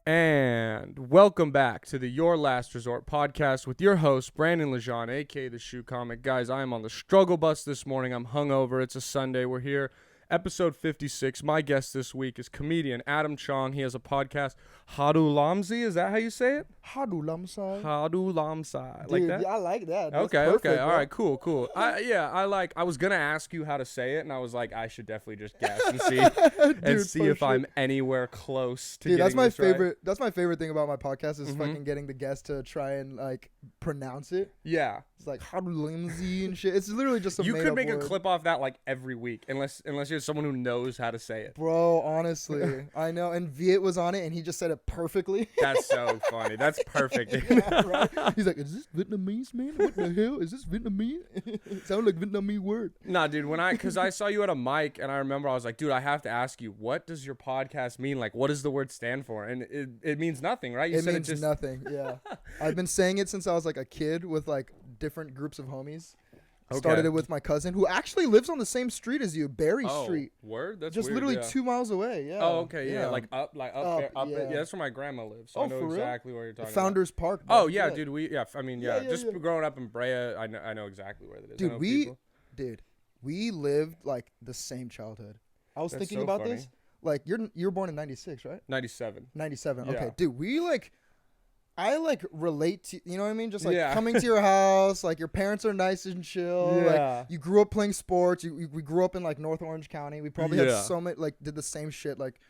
And welcome back to the Your Last Resort podcast with your host, Brandon Lejean, a.k.a. The Shoe Comic. Guys, I am on the struggle bus this morning. I'm hungover. It's a Sunday. We're here. Episode 56. My guest this week is comedian Adam Chong. He has a podcast, Hadu Lamsi. Is that how you say it? Hadu Lamsi. Hadu Lamsi. Dude, Like that? yeah, I like that. That's Okay. perfect, All bro. right, cool. I was going to ask you how to say it, and I was like, I should definitely just guess and see Dude, if I'm anywhere close to Dude, getting that's my this right. favorite. That's my favorite thing about my podcast is fucking getting the guest to try and like pronounce it. Yeah. It's like Hadu Lamsi and shit. It's literally just a You could make word. a clip off that like every week, unless you're someone who knows how to say it. Bro, honestly, I know. And Viet was on it, and he just said it perfectly. That's so funny. That's perfect. Yeah, right? He's like, "Is this Vietnamese, man? What the hell is this Vietnamese? It sounds like Vietnamese word." Nah, dude. Because I saw you at a mic, and I remember I was like, dude, I have to ask you, what does your podcast mean? Like, what does the word stand for? And it means nothing, right? You It said means it just nothing. Yeah, I've been saying it since I was like a kid with like different groups of homies. Okay. Started it with my cousin who actually lives on the same street as you, Berry Oh, Street. word? That's Just weird, literally yeah. 2 miles away. Yeah. Oh, okay, yeah. Like up there, up yeah. it. Yeah, that's where my grandma lives. So Oh, I know for real? exactly where you're talking Founders Park. about. bro. Oh, yeah, dude. I mean, Yeah, just yeah. growing up in Brea, I know exactly where that is. I know Dude, people. we lived like the same childhood. I was That's thinking so about funny. this. Like you were born in 96, right? 97. 97. Yeah. Okay, dude, I relate to, you know what I mean? Just like Yeah. coming to your house, like your parents are nice and chill. Yeah. Like you grew up playing sports. We grew up in like North Orange County. We probably had Yeah. so many, like did the same shit like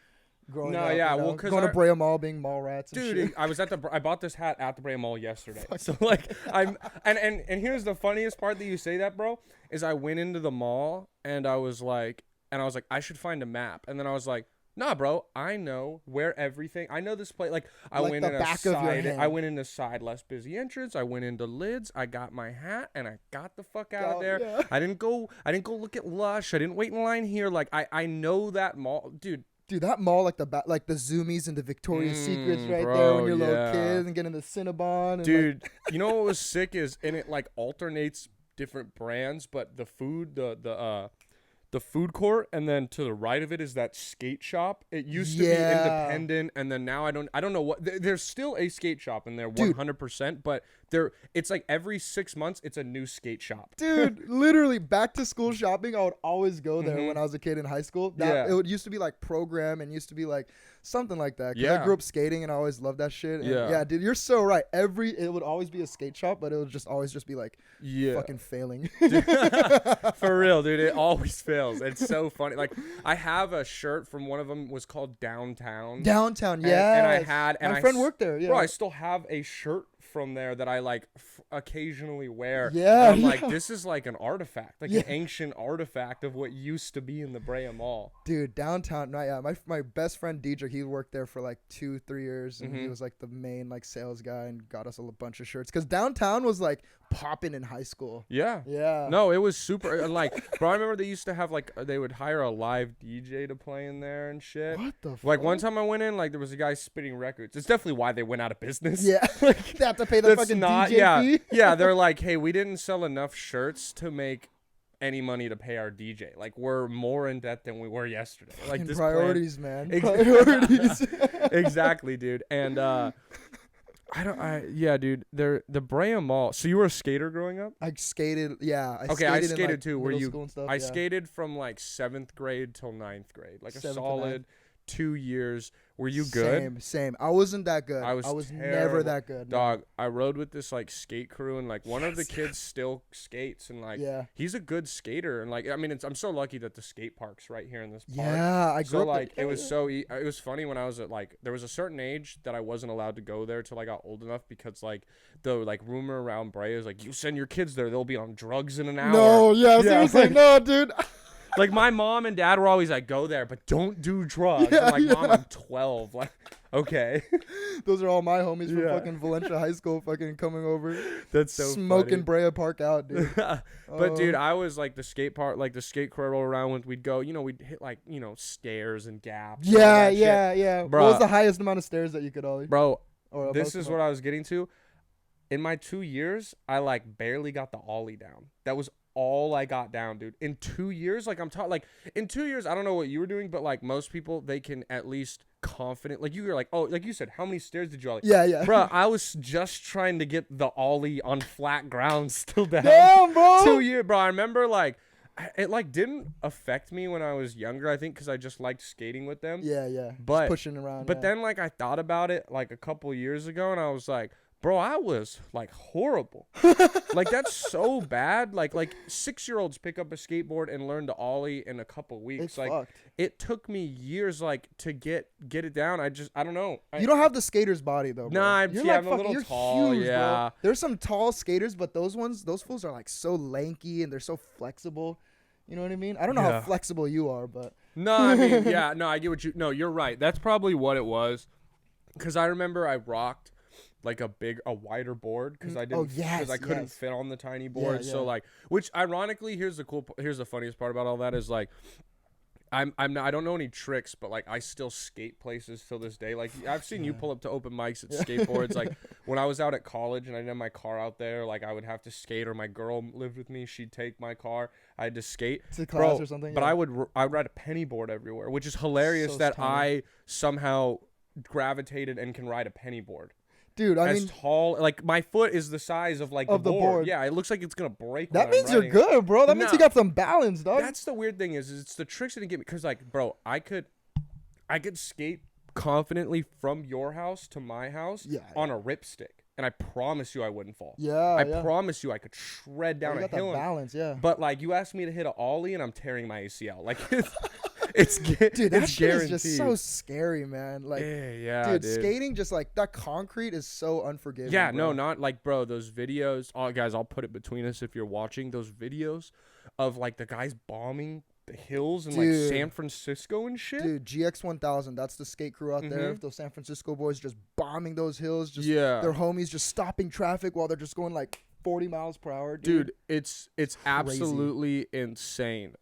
growing No, up. yeah, you know? well, 'cause going to Brea Mall being mall rats and Dude, shit. I was I bought this hat at the Brea Mall yesterday. So like and here's the funniest part that you say that, bro, is I went into the mall and I was like I should find a map. And then I was like, nah, bro, I know where everything. I know this place. Like I Like went the in back a of your side. hand. I went in the side less busy entrance. I went into Lids. I got my hat and I got the fuck out of there. Yeah. I didn't go look at Lush. I didn't wait in line here. Like I know that mall, dude. Dude, that mall, like the Zoomies and the Victoria's Secrets right there bro, when you're little yeah. kids and getting the Cinnabon. And Dude, you know what was sick is, and it like alternates different brands, but the food, the food court, and then to the right of it is that skate shop. It used to be independent, and then now I don't know what. There's still a skate shop in there, 100%, but it's like every 6 months it's a new skate shop. Dude, literally back to school shopping, I would always go there when I was a kid in high school. It used to be like Program and used to be like something like that. 'Cause I grew up skating and I always loved that shit. And yeah, dude, you're so right. It would always be a skate shop, but it would always be like fucking failing. For real, dude, it always fails. It's so funny. Like I have a shirt from one of them was called Downtown. Downtown, yeah. And my friend worked there. Yeah, bro, I still have a shirt from there that I like occasionally wear. Yeah, and I'm like, this is like an artifact, like an ancient artifact of what used to be in the Brea Mall. Dude, Downtown. No, yeah, my best friend Dietrich, he worked there for like 2-3 years, and he was like the main like sales guy and got us a bunch of shirts because Downtown was like popping in high school. Yeah. No, it was super. And like, bro, I remember they used to have like they would hire a live DJ to play in there and shit. What the fuck? Like one time I went in, like there was a guy spitting records. It's definitely why they went out of business. Yeah, like they have to pay the fucking DJ fee. Yeah, they're like, hey, we didn't sell enough shirts to make any money to pay our DJ. Like we're more in debt than we were yesterday. Like this priorities, man. Priorities. Exactly, dude. And dude. The Brea Mall. So you were a skater growing up? I skated. Yeah. I skated in, like, too. Were you? And stuff, I skated from like 7th grade till 9th grade, like a 7th solid 2 years. Were you good? Same. I wasn't that good. I was never terrible. that good. Dog, I rode with this like skate crew, and like one of the kids still skates, and like he's a good skater, and like I mean, I'm so lucky that the skate park's right here in this park. Yeah, I grew so up like it was it was funny when I was at like there was a certain age that I wasn't allowed to go there till I got old enough because like the like rumor around Brea is like you send your kids there, they'll be on drugs in an hour. No, seriously, like, no, dude. Like my mom and dad were always like, "Go there, but don't do drugs." I'm like, "Mom, I'm 12." Like, okay. Those are all my homies from fucking Valencia High School, fucking coming over. That's so smoking funny. Brea Park out, dude. But dude, I was like the skate park, like the skate corridor around when we'd go. You know, we'd hit like stairs and gaps. Yeah. Bro, what was the highest amount of stairs that you could ollie? Bro, this is what I was getting to. In my 2 years, I like barely got the ollie down. That was all I got down, dude. In 2 years, like I'm talking, like in 2 years, I don't know what you were doing, but like most people, they can at least confident. Like you were like, oh, like you said, how many stairs did you ollie? Yeah. Bro, I was just trying to get the ollie on flat ground still down. Damn, bro. 2 years, bro. I remember like it like didn't affect me when I was younger. I think because I just liked skating with them. Yeah. But just pushing around. But then like I thought about it like a couple years ago, and I was like, bro, I was like horrible. Like that's so bad. Like 6-year-olds pick up a skateboard and learn to ollie in a couple weeks. It's like fucked. It took me years like to get it down. I don't know. You don't have the skater's body though, bro. Nah, you're I'm a little tall. Huge, yeah. Bro. There's some tall skaters, but those fools are like so lanky and they're so flexible. You know what I mean? I don't know how flexible you are, but no, I mean, yeah, no, I get what you. No, you're right. That's probably what it was. Because I remember I rocked like a wider board because I didn't because I couldn't fit on the tiny board. So like, which ironically, here's the funniest part about all that is like, I don't know any tricks, but like I still skate places till this day. Like I've seen you pull up to open mics at skateboards. Like when I was out at college and I didn't have my car out there, like I would have to skate, or my girl lived with me. She'd take my car. I had to skate to class or something. But I would ride a penny board everywhere, which is hilarious so that I somehow gravitated and can ride a penny board. Dude, I mean, tall, like my foot is the size of like the board. Yeah, it looks like it's gonna break. That means you're good, bro. That means you got some balance, dog. That's the weird thing is it's the tricks that didn't get me because like, bro, I could skate confidently from your house to my house on a ripstick, and I promise you I wouldn't fall. I promise you I could shred down a hill. Balance, But like you asked me to hit an ollie, and I'm tearing my ACL. Like. Dude, that shit is just so scary, man. Like, dude, skating, just like that concrete is so unforgiving. Yeah, bro. no, not like, bro, those videos. Oh, guys, I'll put it between us if you're watching those videos of like the guys bombing the hills in like San Francisco and shit. Dude, GX1000, that's the skate crew out there. Those San Francisco boys just bombing those hills. Just their homies just stopping traffic while they're just going like 40 miles per hour. Dude, it's absolutely insane.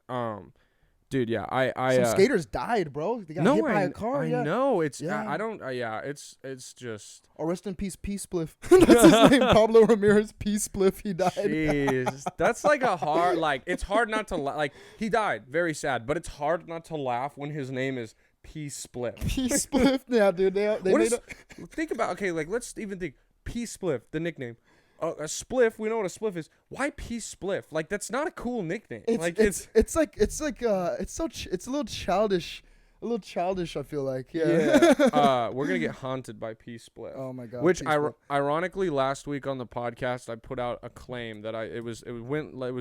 Dude, yeah, I some skaters died, bro. They got hit by a car. I know. It's I don't. It's just. Oh, rest in peace, P Spliff. That's his name, Pablo Ramirez. P Spliff. He died. Jeez, that's like a hard. Like it's hard not to like. He died. Very sad, but it's hard not to laugh when his name is P Spliff. P Spliff. Yeah, dude. Think about like let's even think P Spliff, the nickname. A spliff, we know what a spliff is. Why P Spliff? Like that's not a cool nickname. It's a little childish. I feel like. Yeah. We're gonna get haunted by P Spliff. Oh my god. Which ironically, last week on the podcast, I put out a claim that it was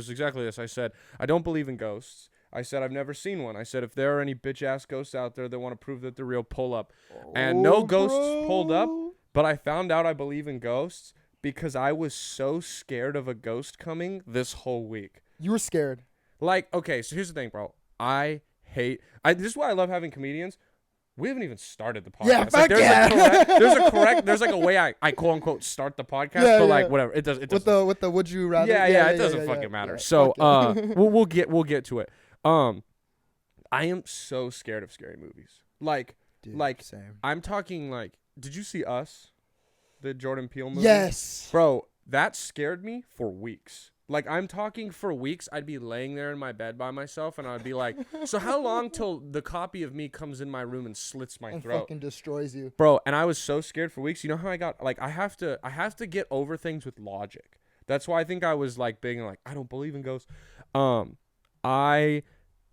exactly this. I said I don't believe in ghosts. I said I've never seen one. I said if there are any bitch ass ghosts out there that want to prove that they're real, pull up. And no ghosts pulled up. But I found out I believe in ghosts. Because I was so scared of a ghost coming this whole week. You were scared. Like, okay, so here's the thing, bro. This is why I love having comedians. We haven't even started the podcast. Yeah, like, there's like a way I quote unquote start the podcast, but like whatever. It does. With the would you rather? Yeah, it doesn't fucking matter. So we'll get to it. I am so scared of scary movies. Like, same. I'm talking like, did you see Us? The Jordan Peele movie? Yes. Bro, that scared me for weeks. Like, I'm talking for weeks. I'd be laying there in my bed by myself, and I'd be like, so how long till the copy of me comes in my room and slits my throat? Fucking destroys you. Bro, and I was so scared for weeks. You know how I got, like, I have to get over things with logic. That's why I think I was, like, being like, I don't believe in ghosts. I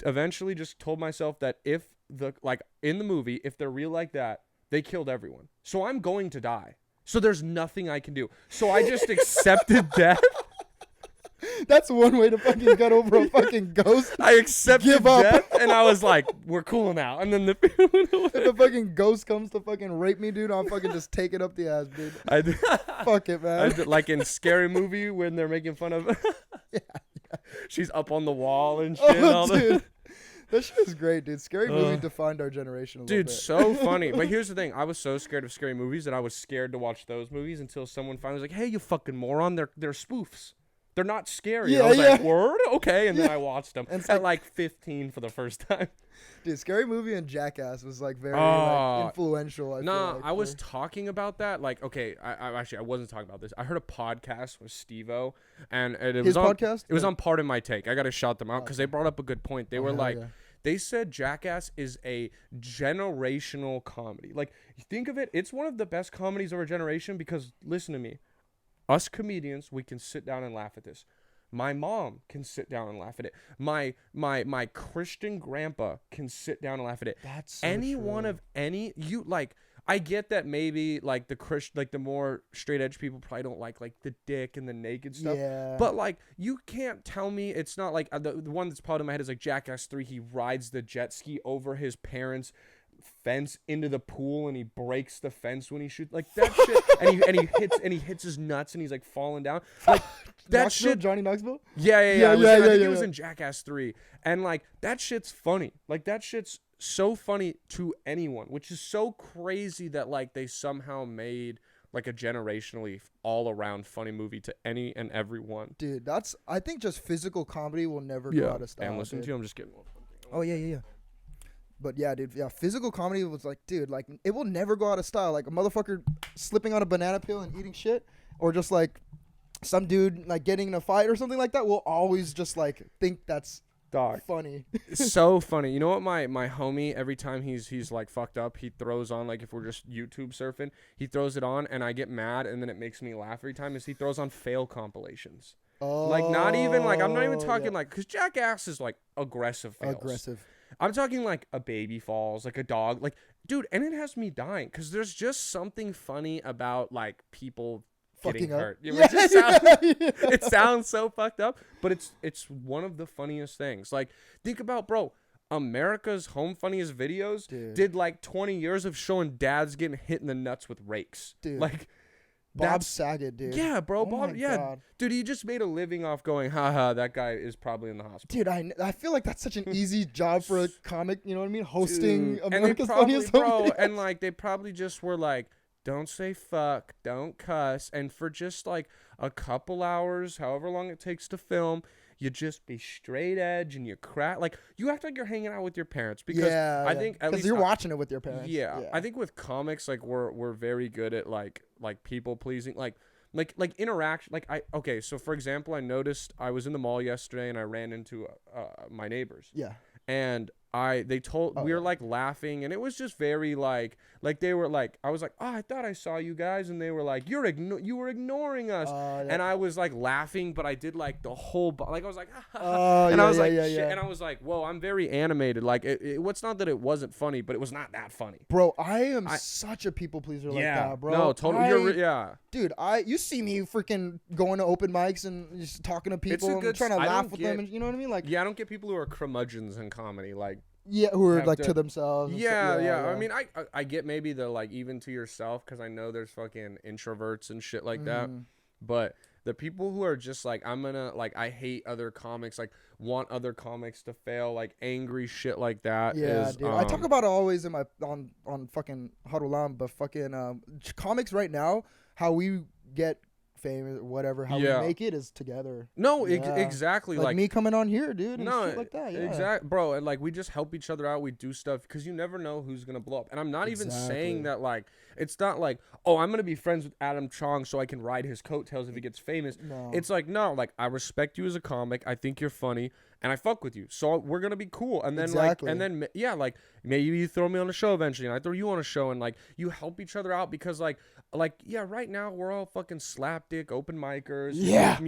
eventually just told myself that in the movie, if they're real like that, they killed everyone. So I'm going to die. So there's nothing I can do. So I just accepted death. That's one way to fucking get over a fucking ghost. I accepted death, and I was like, we're cool now. And then if the fucking ghost comes to fucking rape me, dude, I'll fucking just take it up the ass, dude. Fuck it, man. Like in Scary Movie when they're making fun of she's up on the wall and shit. Dude. That shit is great, dude. Scary Movie defined our generation a little bit. Dude, so funny. But here's the thing. I was so scared of scary movies that I was scared to watch those movies until someone finally was like, hey, you fucking moron. They're spoofs. They're not scary. Yeah, I was like, word? Okay. And then I watched them at like 15 for the first time. Dude, Scary Movie and Jackass was like very influential. I was talking about that. Like, okay, I wasn't talking about this. I heard a podcast with Steve-O, and it was podcast? It was on Part of My Take. I got to shout them out because they brought up a good point. They were like, They said Jackass is a generational comedy. Like, you think of it, it's one of the best comedies of our generation because, listen to me, us comedians, we can sit down and laugh at this. My mom can sit down and laugh at it. My Christian grandpa can sit down and laugh at it. That's so any true. one of any you like. I get that maybe like the more straight edge people probably don't like the dick and the naked stuff. Yeah. But like you can't tell me it's not like the one that's popped in my head is like Jackass 3. He rides the jet ski over his parents' fence into the pool and he breaks the fence when he shoots like that shit and he hits his nuts and he's like falling down like that Knoxville, shit. Johnny Knoxville. Yeah. I think it was in Jackass 3 and like that shit's funny. Like that shit's so funny to anyone, which is so crazy that like they somehow made like a generationally all around funny movie to any and everyone. Dude, I think just physical comedy will never go out of style. And listen dude. to you, I'm just kidding. Oh yeah. But yeah, dude, physical comedy was like, dude, like it will never go out of style. Like a motherfucker slipping on a banana peel and eating shit, or just like some dude like getting in a fight or something like that. We'll always just like think that's funny. So funny. You know what my homie, every time he's like fucked up, he throws on, like if we're just YouTube surfing, he throws it on and I get mad and then it makes me laugh every time, is he throws on fail compilations. Oh, like not even like I'm not even talking like, because Jackass is like aggressive fails. I'm talking like a baby falls, like a dog, like dude, and it has me dying because there's just something funny about like people getting hurt. It sounds so fucked up, but it's one of the funniest things. Like think about, bro, America's Home Funniest Videos did like 20 years of showing dads getting hit in the nuts with rakes. Dude. Like Bob Saget, dude. Yeah, bro. Oh Bob. Yeah, God. Dude. He just made a living off going, haha, that guy is probably in the hospital. Dude, I feel like that's such an easy job for a comic. You know what I mean? Hosting dude. America's Funniest Home Videos. And like they probably just were like, don't say fuck, don't cuss, and for just like a couple hours, however long it takes to film, you just be straight edge and you crack. Like you act like you're hanging out with your parents because I think at least you're watching it with your parents. Yeah, I think with comics, like we're very good at like people pleasing, like interaction. Okay, so for example, I noticed I was in the mall yesterday and I ran into my neighbors. Yeah. And we were like laughing and it was just very like they were like, I was like, oh, I thought I saw you guys, and they were like, you were ignoring us. And I was like laughing, but I did like the whole like I was like and I was like shit. And I was like, whoa, I'm very animated. Like it's not that it wasn't funny, but it was not that funny. Bro, I am such a people pleaser like that, bro. No, totally. Dude, you see me freaking going to open mics and just talking to people and trying to laugh with them, and you know what I mean? Like, yeah, I don't get people who are curmudgeons in comedy, like. Yeah, who are like to themselves. Yeah. I mean, I get maybe the like even to yourself, because I know there's fucking introverts and shit like that. But the people who are just like, I'm gonna like, I hate other comics, like want other comics to fail, like angry shit like that. Yeah, dude. I talk about it always in my on fucking Huddle On, but fucking comics right now, how we get famous or whatever, how we make it is together. No, exactly. Like me coming on here, dude, and shit like that. Yeah. Exactly, bro. And like we just help each other out. We do stuff because you never know who's gonna blow up. And I'm not even saying that like it's not like, oh, I'm gonna be friends with Adam Chong so I can ride his coattails if he gets famous. No. It's like, no, like I respect you as a comic. I think you're funny. And I fuck with you, so we're gonna be cool. And then like maybe you throw me on a show eventually, and I throw you on a show, and like you help each other out because like right now we're all fucking slapdick open micers. Yeah,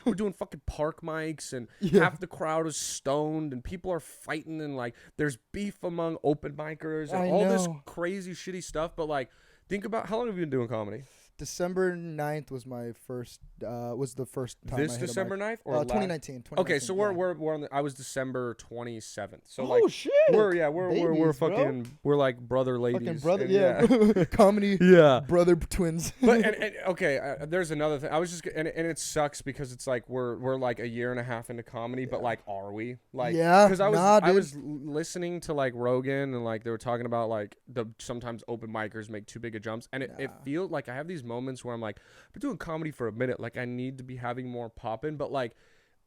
we're doing fucking park mics, and half the crowd is stoned, and people are fighting, and like there's beef among open micers and all this crazy shitty stuff. But like, think about how long have you been doing comedy? December 9th was my first the first time this December 9th or 2019. Okay, so we're on the, I was December 27th. So shit. We're fucking bro. We're like brother ladies. Fucking brother, comedy brother twins. But and okay, there's another thing. I was just and it sucks because it's like we're like a year and a half into comedy, but like are we? Like because I was listening to like Rogan and like they were talking about like sometimes open micers make too big of jumps, and it feels like I have these moments where I'm like, I've been doing comedy for a minute, like I need to be having more poppin', but like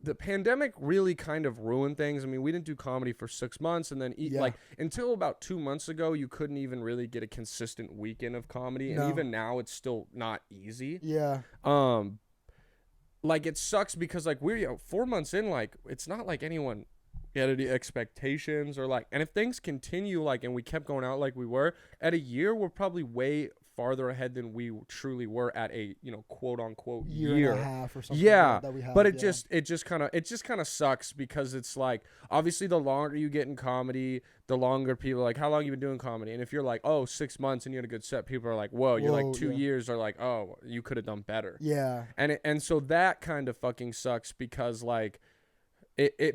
the pandemic really kind of ruined things. I mean, we didn't do comedy for 6 months, and then like until about 2 months ago, you couldn't even really get a consistent weekend of comedy, and even now it's still not easy. Like it sucks because like we're 4 months in, like it's not like anyone had any expectations or like, and if things continue like, and we kept going out like we were at a year, we're probably way farther ahead than we truly were at a, you know, quote unquote year and a half or something. Yeah. That we have, but it just kind of sucks because it's like, obviously the longer you get in comedy, the longer people are like, how long you been doing comedy? And if you're like, oh, 6 months and you had a good set, people are like, whoa, you're like 2 years, are like, oh, you could have done better. Yeah. And so that kind of fucking sucks because like,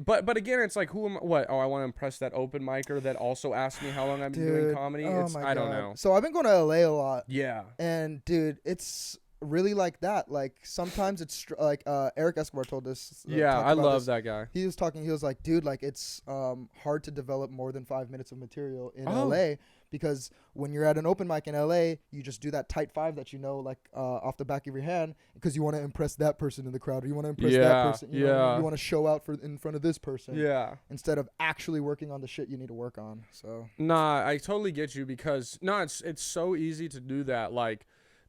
but again, it's like, who am what? Oh, I want to impress that open micer that also asked me how long I've been doing comedy. I don't know. So I've been going to LA a lot. Yeah. And dude, it's really like that. Like sometimes it's like Eric Escobar told us. Yeah, I love that guy. He was talking. He was like, dude, like it's hard to develop more than 5 minutes of material in LA. Because when you're at an open mic in LA, you just do that tight 5 that you know, like off the back of your hand, because you want to impress that person in the crowd, or you want to impress that person. You know, you want to show out in front of this person. Yeah. Instead of actually working on the shit you need to work on. So. Nah, I totally get you because it's so easy to do that. Like.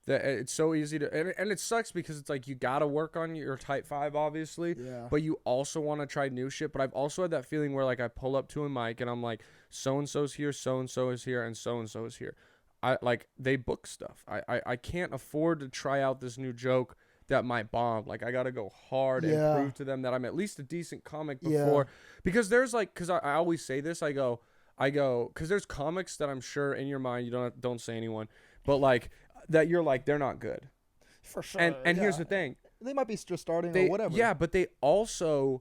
It's so easy to and it sucks because it's like you gotta work on your type 5 obviously, but you also want to try new shit. But I've also had that feeling where like I pull up to a mic and I'm like, so and so's here, so and so is here, and so is here. I like they book stuff. I can't afford to try out this new joke that might bomb. Like I gotta go hard and prove to them that I'm at least a decent comic before, because there's like, because I always say this, I go because there's comics that I'm sure in your mind you don't say anyone, but like. That you're like, they're not good. For sure. And here's the thing. They might be just starting or whatever. Yeah, but they also,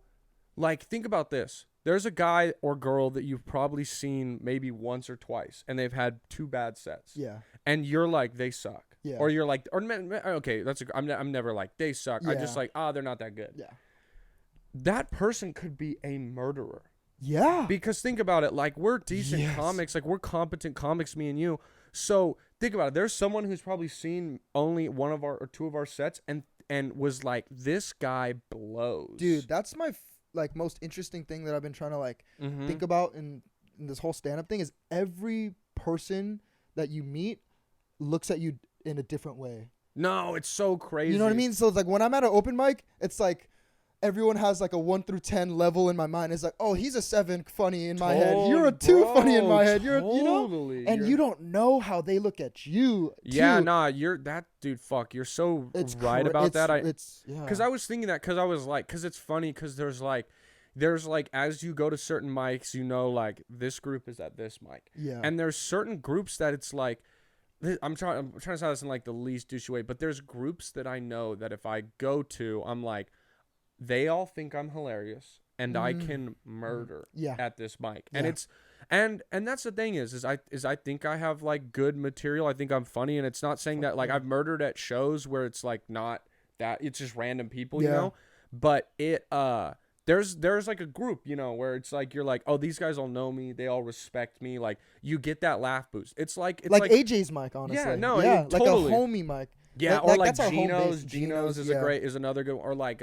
like, think about this. There's a guy or girl that you've probably seen maybe once or twice, and they've had 2 bad sets. Yeah. And you're like, they suck. Yeah. Or you're like, okay, I'm never like, they suck. Yeah. I just like, they're not that good. Yeah. That person could be a murderer. Yeah. Because think about it. Like, we're decent comics. Like, we're competent comics, me and you. So think about it. There's someone who's probably seen only 1 of our or 2 of our sets and was like, this guy blows. Dude, that's my like most interesting thing that I've been trying to like think about in this whole stand-up thing is every person that you meet looks at you in a different way. No, it's so crazy. You know what I mean? So it's like when I'm at an open mic, it's like everyone has like a 1 through 10 level in my mind. It's like, oh, he's a 7 funny in my head. You're a 2 funny in my head. You're, you know, and you don't know how they look at you. Yeah, nah, you're that dude. Fuck, you're so right about that. Because I was thinking that because I was like, because it's funny because there's like as you go to certain mics, you know, like this group is at this mic. Yeah. And there's certain groups that it's like, I'm trying to say this in like the least douchey way, but there's groups that I know that if I go to, I'm like, they all think I'm hilarious and I can murder at this mic. And it's and that's the thing is I think I have like good material. I think I'm funny, and it's not saying that like I've murdered at shows where it's like not that, it's just random people, you know. But it there's like a group, you know, where it's like you're like, oh, these guys all know me, they all respect me, like you get that laugh boost. It's like AJ's mic, honestly. Yeah, no, like totally. a homie mic. Yeah, or like Geno's is another good, or like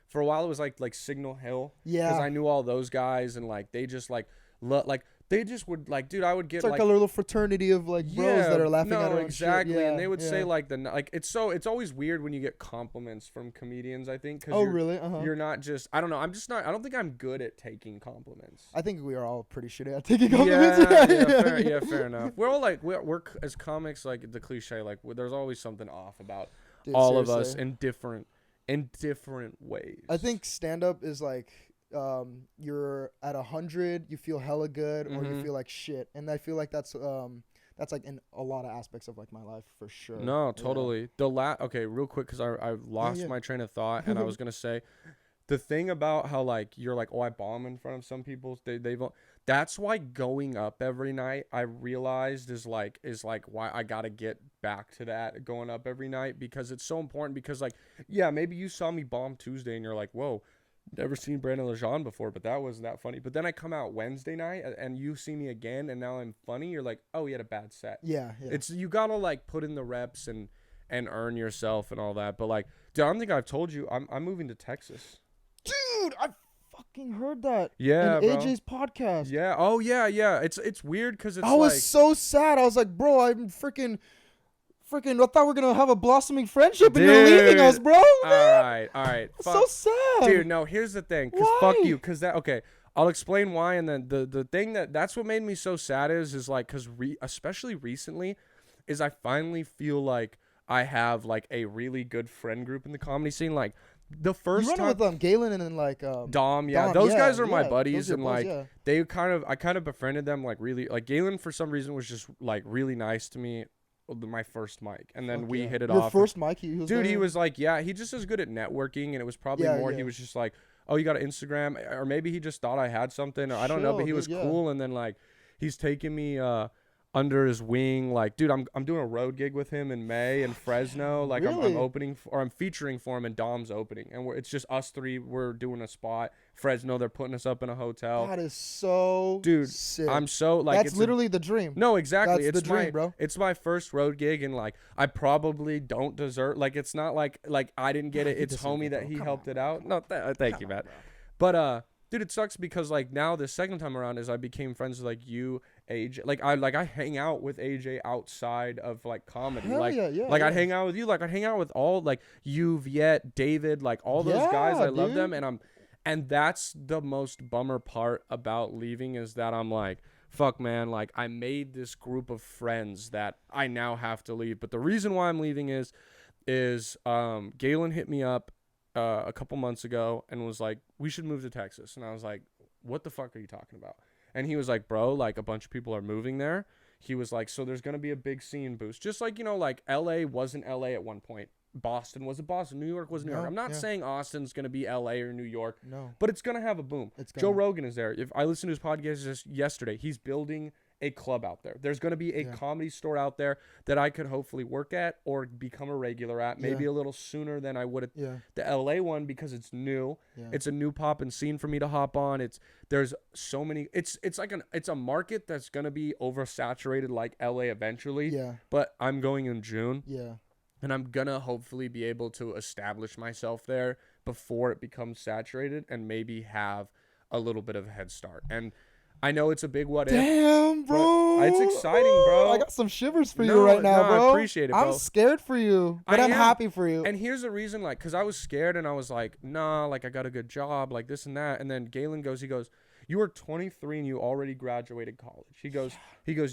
for a while it was like Signal Hill. Yeah. Because I knew all those guys, and like they just like they just would like, dude, I would get it's like a little fraternity of like bros that are laughing at her. Exactly. Shit. Yeah, and they would say like it's always weird when you get compliments from comedians, I think. Oh, really? You're not just, I don't know. I don't think I'm good at taking compliments. I think we are all pretty shitty at taking compliments. Fair enough. We're all like, we're as comics, like the cliche, like there's always something off about all of us in different ways. I think stand-up is like, you're at 100, you feel hella good, or you feel like shit, and I feel like that's like in a lot of aspects of like my life for sure. No, totally. Okay, real quick, because I lost my train of thought, and I was gonna say the thing about how like you're like, oh, I bomb in front of some people. That's why going up every night, I realized is like why I gotta get back to that, going up every night, because it's so important. Because like, yeah, maybe you saw me bomb Tuesday and you're like, whoa, never seen Brandon Lejeune before, but that wasn't that funny. But then I come out Wednesday night and you see me again and now I'm funny. You're like, oh, he had a bad set. Yeah. It's, you gotta like put in the reps and earn yourself and all that. But like, dude, I don't think I've told you I'm moving to Texas. Dude, I fucking heard that. Yeah, in AJ's podcast. Yeah. Oh yeah. It's weird because it's, I was so sad. I was like, bro, I'm freaking I thought we were gonna have a blossoming friendship, and you're leaving us, bro. All right. So sad, dude. No, here's the thing, because fuck you, because that, okay, I'll explain why, and then the thing that's what made me so sad is like, because especially recently, is I finally feel like I have like a really good friend group in the comedy scene. Like the first you time with Galen and then like Dom, those guys are my yeah, buddies, and boys, like I kind of befriended them, like really, like Galen for some reason was just like really nice to me. My first mic, and then we hit it off. Your first mic, he was like, he just is good at networking, and it was probably more. He was just like, oh, you got an Instagram, or maybe he just thought I had something, or I don't know, but he was cool, and then like he's taking me under his wing. Like, dude, I'm doing a road gig with him in May in Fresno. Like, really? I'm opening or I'm featuring for him, and Dom's opening, and it's just us three. We're doing a spot. Fresno, they're putting us up in a hotel. That is so dude sick. I'm so like, that's literally the dream. No, exactly. That's it's the dream, bro. It's my first road gig, and like I probably don't deserve. Like, it's not like I didn't get it. It's homie that he helped it out. No, thank you, Matt. But dude, it sucks because like now the second time around is I became friends with like you, AJ. Like I hang out with AJ outside of like comedy. Hell like yeah, I'd hang out with you. Like I'd hang out with all like you, Viet, David, like all those guys. I love them, and that's the most bummer part about leaving, is that I'm like, fuck, man, like I made this group of friends that I now have to leave. But the reason why I'm leaving is Galen hit me up a couple months ago and was like, we should move to Texas. And I was like, what the fuck are you talking about? And he was like, bro, like a bunch of people are moving there. He was like, so there's going to be a big scene boost. Just like, like LA wasn't LA at one point. Boston wasn't Boston. New York was New York. I'm not saying Austin's going to be LA or New York. No. But it's going to have a boom. Joe Rogan is there. If I listened to his podcast just yesterday, he's building a club out there. There's going to be a comedy store out there that I could hopefully work at or become a regular at, maybe a little sooner than I would at the LA one, because it's new. It's a new pop and scene for me to hop on. There's so many. It's a market that's going to be oversaturated like LA eventually. Yeah. But I'm going in June. Yeah. And I'm going to hopefully be able to establish myself there before it becomes saturated and maybe have a little bit of a head start. And I know it's a big what if. Damn, bro. It's exciting, bro. I got some shivers for you right now, bro. I appreciate it, bro. I'm scared for you, but I'm happy for you. And here's the reason, like, because I was scared and I was like, nah, like, I got a good job, like this and that. And then Galen goes, you are 23 and you already graduated college. He goes,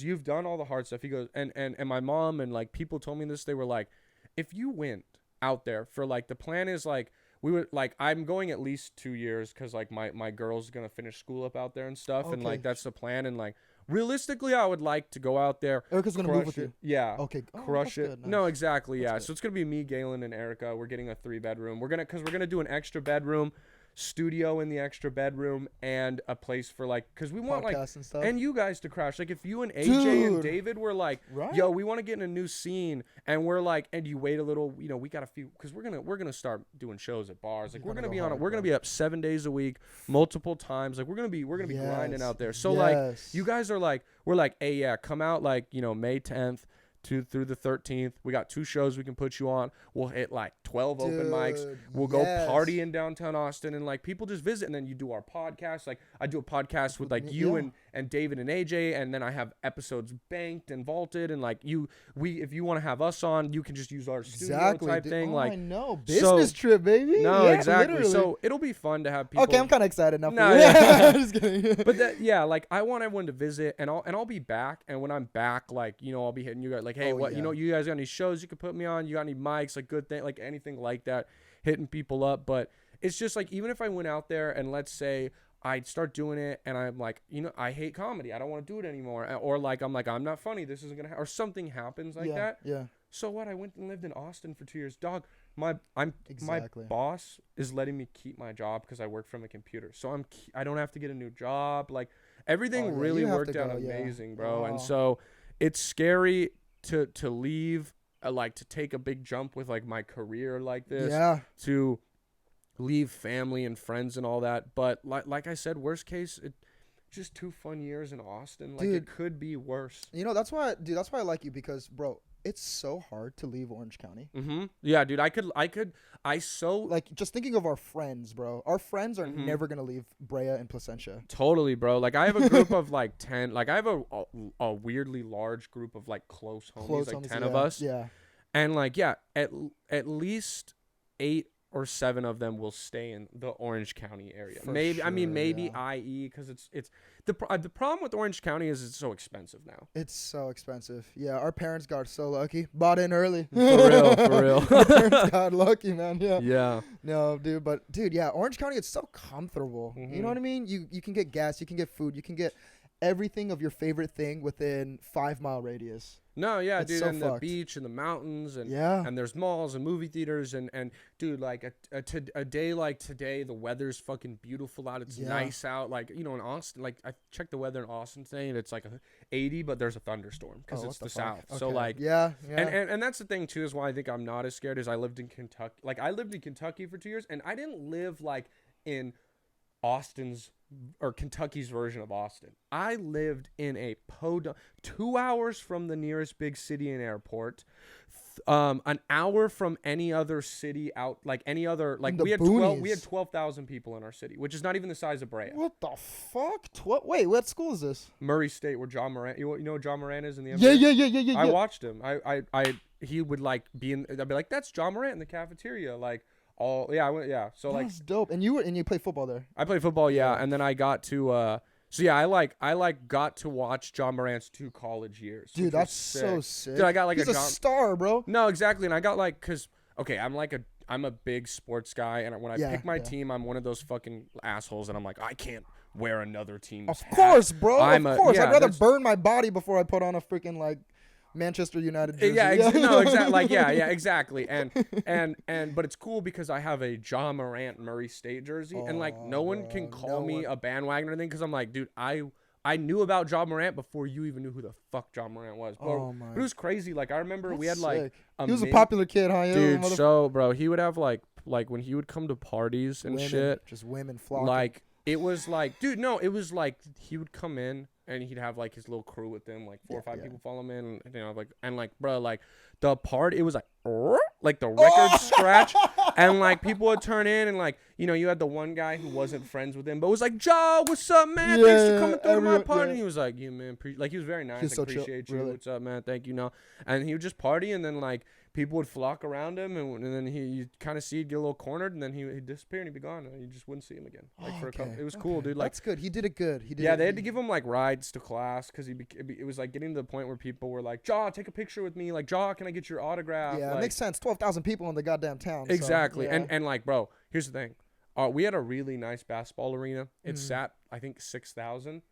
you've done all the hard stuff. He goes, and my mom and, like, people told me this. They were like, if you went out there for, like, the plan is, like, we would, like, I'm going at least 2 years because, like, my girl's going to finish school up out there and stuff. Okay. And, like, that's the plan. And, like, realistically, I would like to go out there. Erica's going to move with you. Yeah. Okay. Crush it. Nice. No, exactly. That's yeah. good. So it's going to be me, Galen, and Erica. We're getting a 3-bedroom. Because we're going to do an extra bedroom, studio in the extra bedroom, and a place for, like, because we want like and stuff, and you guys to crash. Like, if you and AJ and David were like, yo, we want to get in a new scene, and we're like, and you wait a little, we got a few, because we're gonna start doing shows at bars. Like, we're gonna be up 7 days a week, multiple times. Like, we're gonna be grinding out there. So like, you guys are like, we're like, hey, yeah, come out like, May 10th through the 13th. We got 2 shows we can put you on. We'll hit like 12 open mics. We'll go party in downtown Austin, and like people just visit, and then you do our podcast. Like, I do a podcast with like you and David and AJ, and then I have episodes banked and vaulted, and like if you want to have us on, you can just use our studio type thing. Oh, like, I know. Business trip, baby. No, exactly. Literally. So it'll be fun to have people. Okay, I'm kind of excited now. No, yeah. Just kidding. But like, I want everyone to visit, and I'll be back, and when I'm back, like, I'll be hitting you guys like, hey, you guys got any shows you can put me on? You got any mics? Like, good thing, like anything like that, hitting people up. But it's just like, even if I went out there and let's say I'd start doing it and I'm like, I hate comedy, I don't want to do it anymore, or like I'm not funny, this isn't gonna or something happens like that. Yeah. So what? I went and lived in Austin for 2 years, dog. My boss is letting me keep my job because I work from a computer, so I don't have to get a new job. Like, everything really worked out amazing, bro. And so it's scary to leave, like, to take a big jump with like my career like this, to leave family and friends and all that. But like I said, worst case, it just 2 fun years in Austin. Like, it could be worse. That's why I like you, because, bro, it's so hard to leave Orange County. Mm-hmm. Yeah, dude. Like, just thinking of our friends, bro. Our friends are never gonna leave Brea and Placentia. Totally, bro. Like, I have a group of like 10. Like, I have a weirdly large group of like close homies, like 10 of us. Yeah. And like, at least 8 or 7 of them will stay in the Orange County area. For maybe sure, I mean maybe yeah. IE because it's the problem with Orange County is it's so expensive now. It's so expensive. Yeah, our parents got so lucky. Bought in early. For real, for real. Our parents got lucky, man. Yeah. Yeah. No, dude, but dude, yeah, Orange County, it's so comfortable. You know what I mean? You can get gas, you can get food, you can get everything of your favorite thing within 5-mile radius. No, yeah, It's dude, so and fucked. the beach and the mountains and Yeah. and there's malls and movie theaters and dude, like a day like today, the weather's fucking beautiful out. It's Yeah. nice out. Like, you know, in Austin, like I checked the weather in Austin today and it's like 80, but there's a thunderstorm because Oh, it's what the fuck? South. So Okay. like, yeah. and that's the thing too is why I think I'm not as scared as I lived in Kentucky. Like I lived in Kentucky for 2 years and I didn't live like in Austin's or Kentucky's version of Austin. I lived in a 2 hours from the nearest big city and airport, an hour from any other city out, like any other, like we had 12,000 people in our city, which is not even the size of Brea. What the fuck? Wait, what school is this? Murray State, where John Morant, you know who John Morant is in the NBA? Yeah. I watched him. He would like I'd be like, that's John Morant in the cafeteria, like. So like That's dope. And you play football there. I played football, yeah, and then I got to I got to watch John Morant's 2 college years. Dude, that's so sick. Dude, I got like He's a star, bro. No, exactly, and I got like I'm a big sports guy, and when I pick my team, I'm one of those fucking assholes, and I'm like, I can't wear another team's Of hat. course, bro. Of course. Yeah, I'd rather burn my body before I put on a freaking like Manchester United jersey. Exactly. Like, exactly. And but it's cool because I have a John Morant Murray State jersey, and like no one can call me a bandwagon or anything because I'm like, dude, I knew about John Morant before you even knew who the fuck John Morant was. But it was crazy. Like I remember we had like he was a popular kid, huh? Dude, so bro, he would have like when he would come to parties and shit, just women flocking. Like it was like, dude, no, it was like he would come in. And he'd have like his little crew with him, like 4 or 5 people follow him in, and, you know, like bro, like the part, it was like the record scratch, and like people would turn in, and like, you know, you had the one guy who wasn't friends with him, but was like, Joe, what's up, man? Thanks for coming through to my party. And he was like, yeah, man, like he was very nice, like, appreciate you, what's up, man? Thank you, no, and he would just party, and then like people would flock around him, and then you kind of see he'd get a little cornered, and then he'd disappear and he'd be gone, and you just wouldn't see him again. Like for a couple, it was cool, dude. Like that's good. He did it good. They had to give him like rides to class because it was like getting to the point where people were like, Jaw, take a picture with me. Like, Jaw, can I get your autograph? Yeah, like, it makes sense. 12,000 people in the goddamn town. Exactly. So, yeah. And like, bro, here's the thing. We had a really nice basketball arena. It sat, I think, 6,000.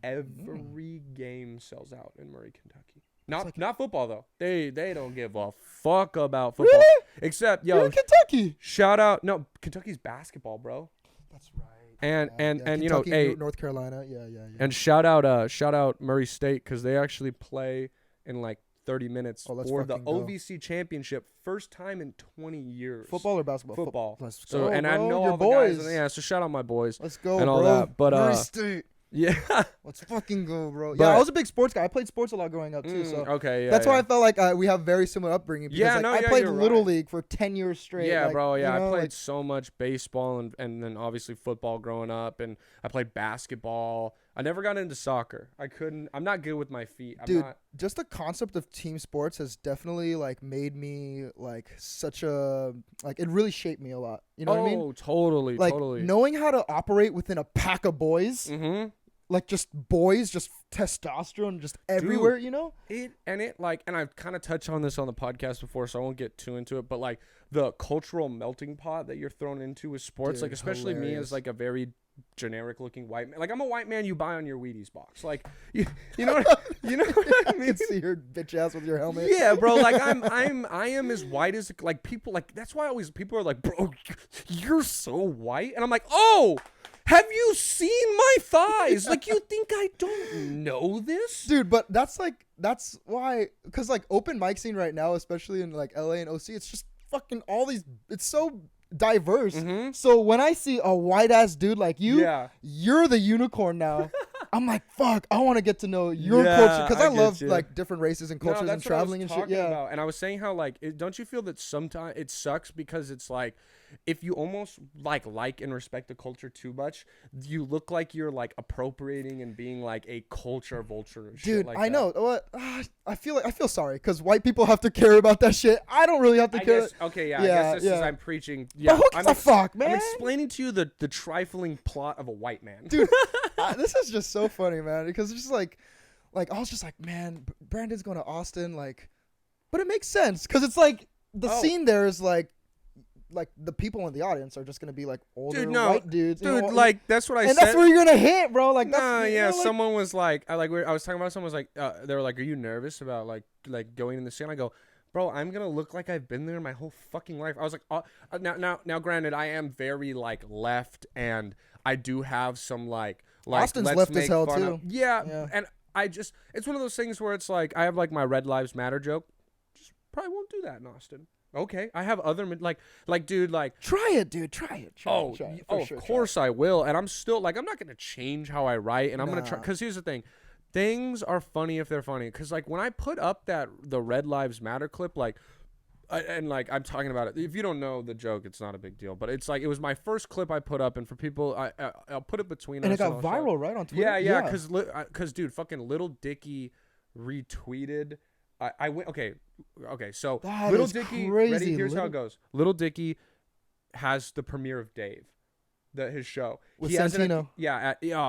Every game sells out in Murray, Kentucky. Not football though. They don't give a fuck about football. Really? Except You're in Kentucky. Shout out. No, Kentucky's basketball, bro. That's right. And you Kentucky, know, hey, North Carolina. Yeah. And shout out Murray State because they actually play in like 30 minutes for the OVC championship, first time in 20 years. Football or basketball? Football. Let's go, so and bro. I know your all boys. the guys. Yeah, so shout out my boys. Let's go, and all bro. that. But Murray State. Yeah. Let's fucking go, bro. Yeah, I was a big sports guy. I played sports a lot growing up too. So okay, yeah. That's why I felt like we have very similar upbringing. Because, I played Little League for 10 years straight. Yeah, like, bro. Yeah, you know, I played so much baseball and then obviously football growing up, and I played basketball. I never got into soccer. I'm not good with my feet. Just the concept of team sports has definitely like made me like such a like it really shaped me a lot. You know what I mean? Oh, totally, like, totally. Knowing how to operate within a pack of boys. Mm-hmm. Like just boys, just testosterone, just everywhere, you know. And I've kind of touched on this on the podcast before, so I won't get too into it. But like the cultural melting pot that you're thrown into with sports, like especially me as like a very generic looking white man. Like I'm a white man you buy on your Wheaties box. Like you know what I mean? I can see your bitch ass with your helmet. Yeah, bro. Like I am as white as like people. Like that's why people are like, bro, you're so white, and I'm like, oh. Have you seen my thighs? Like, you think I don't know this? Dude, but that's why, because, like, open mic scene right now, especially in, like, LA and OC, it's just fucking all these, it's so diverse. Mm-hmm. So when I see a white-ass dude like you, you're the unicorn now. I'm like, fuck, I want to get to know your culture because I love you. like different races and cultures and traveling and shit. Yeah. About. And I was saying how like, don't you feel that sometimes it sucks because it's like, if you almost like and respect the culture too much, you look like you're like appropriating and being like a culture vulture. And dude, shit like I know what I feel sorry because white people have to care about that shit. I don't really have to care. Okay, I guess this is I'm preaching. Yeah, but who gives a fuck, man? I'm explaining to you the trifling plot of a white man. Dude, this is just so funny, man, because it's just like I was just like, man, Brandon's going to Austin, like, but it makes sense because it's like the scene there is like the people in the audience are just gonna be like older white dudes. Dude, like that's what I said. And that's where you're gonna hit, bro. Like, that's, yeah. Someone was like, I was talking about. Someone was like, they were like, "Are you nervous about like going in the scene?" I go, "Bro, I'm gonna look like I've been there my whole fucking life." I was like, now, granted, I am very like left, and I do have some like Austin's left as hell too. Yeah, and it's one of those things where it's like I have like my Red Lives Matter joke. Just probably won't do that in Austin. Okay, I have other like dude, like try it, dude, try it. Of course I will, and I'm still like I'm not gonna change how I write, and I'm gonna try. Because here's the thing, things are funny if they're funny. Because like when I put up the Red Lives Matter clip, like, and like I'm talking about it. If you don't know the joke, it's not a big deal. But it's like it was my first clip I put up, and for people, I'll put it between. And us it got viral, right, on Twitter. Yeah, because dude, fucking Little Dicky retweeted. I went okay. So that Little Dicky, crazy. Ready? Here's how it goes. Little Dicky has the premiere of Dave, his show with Santino.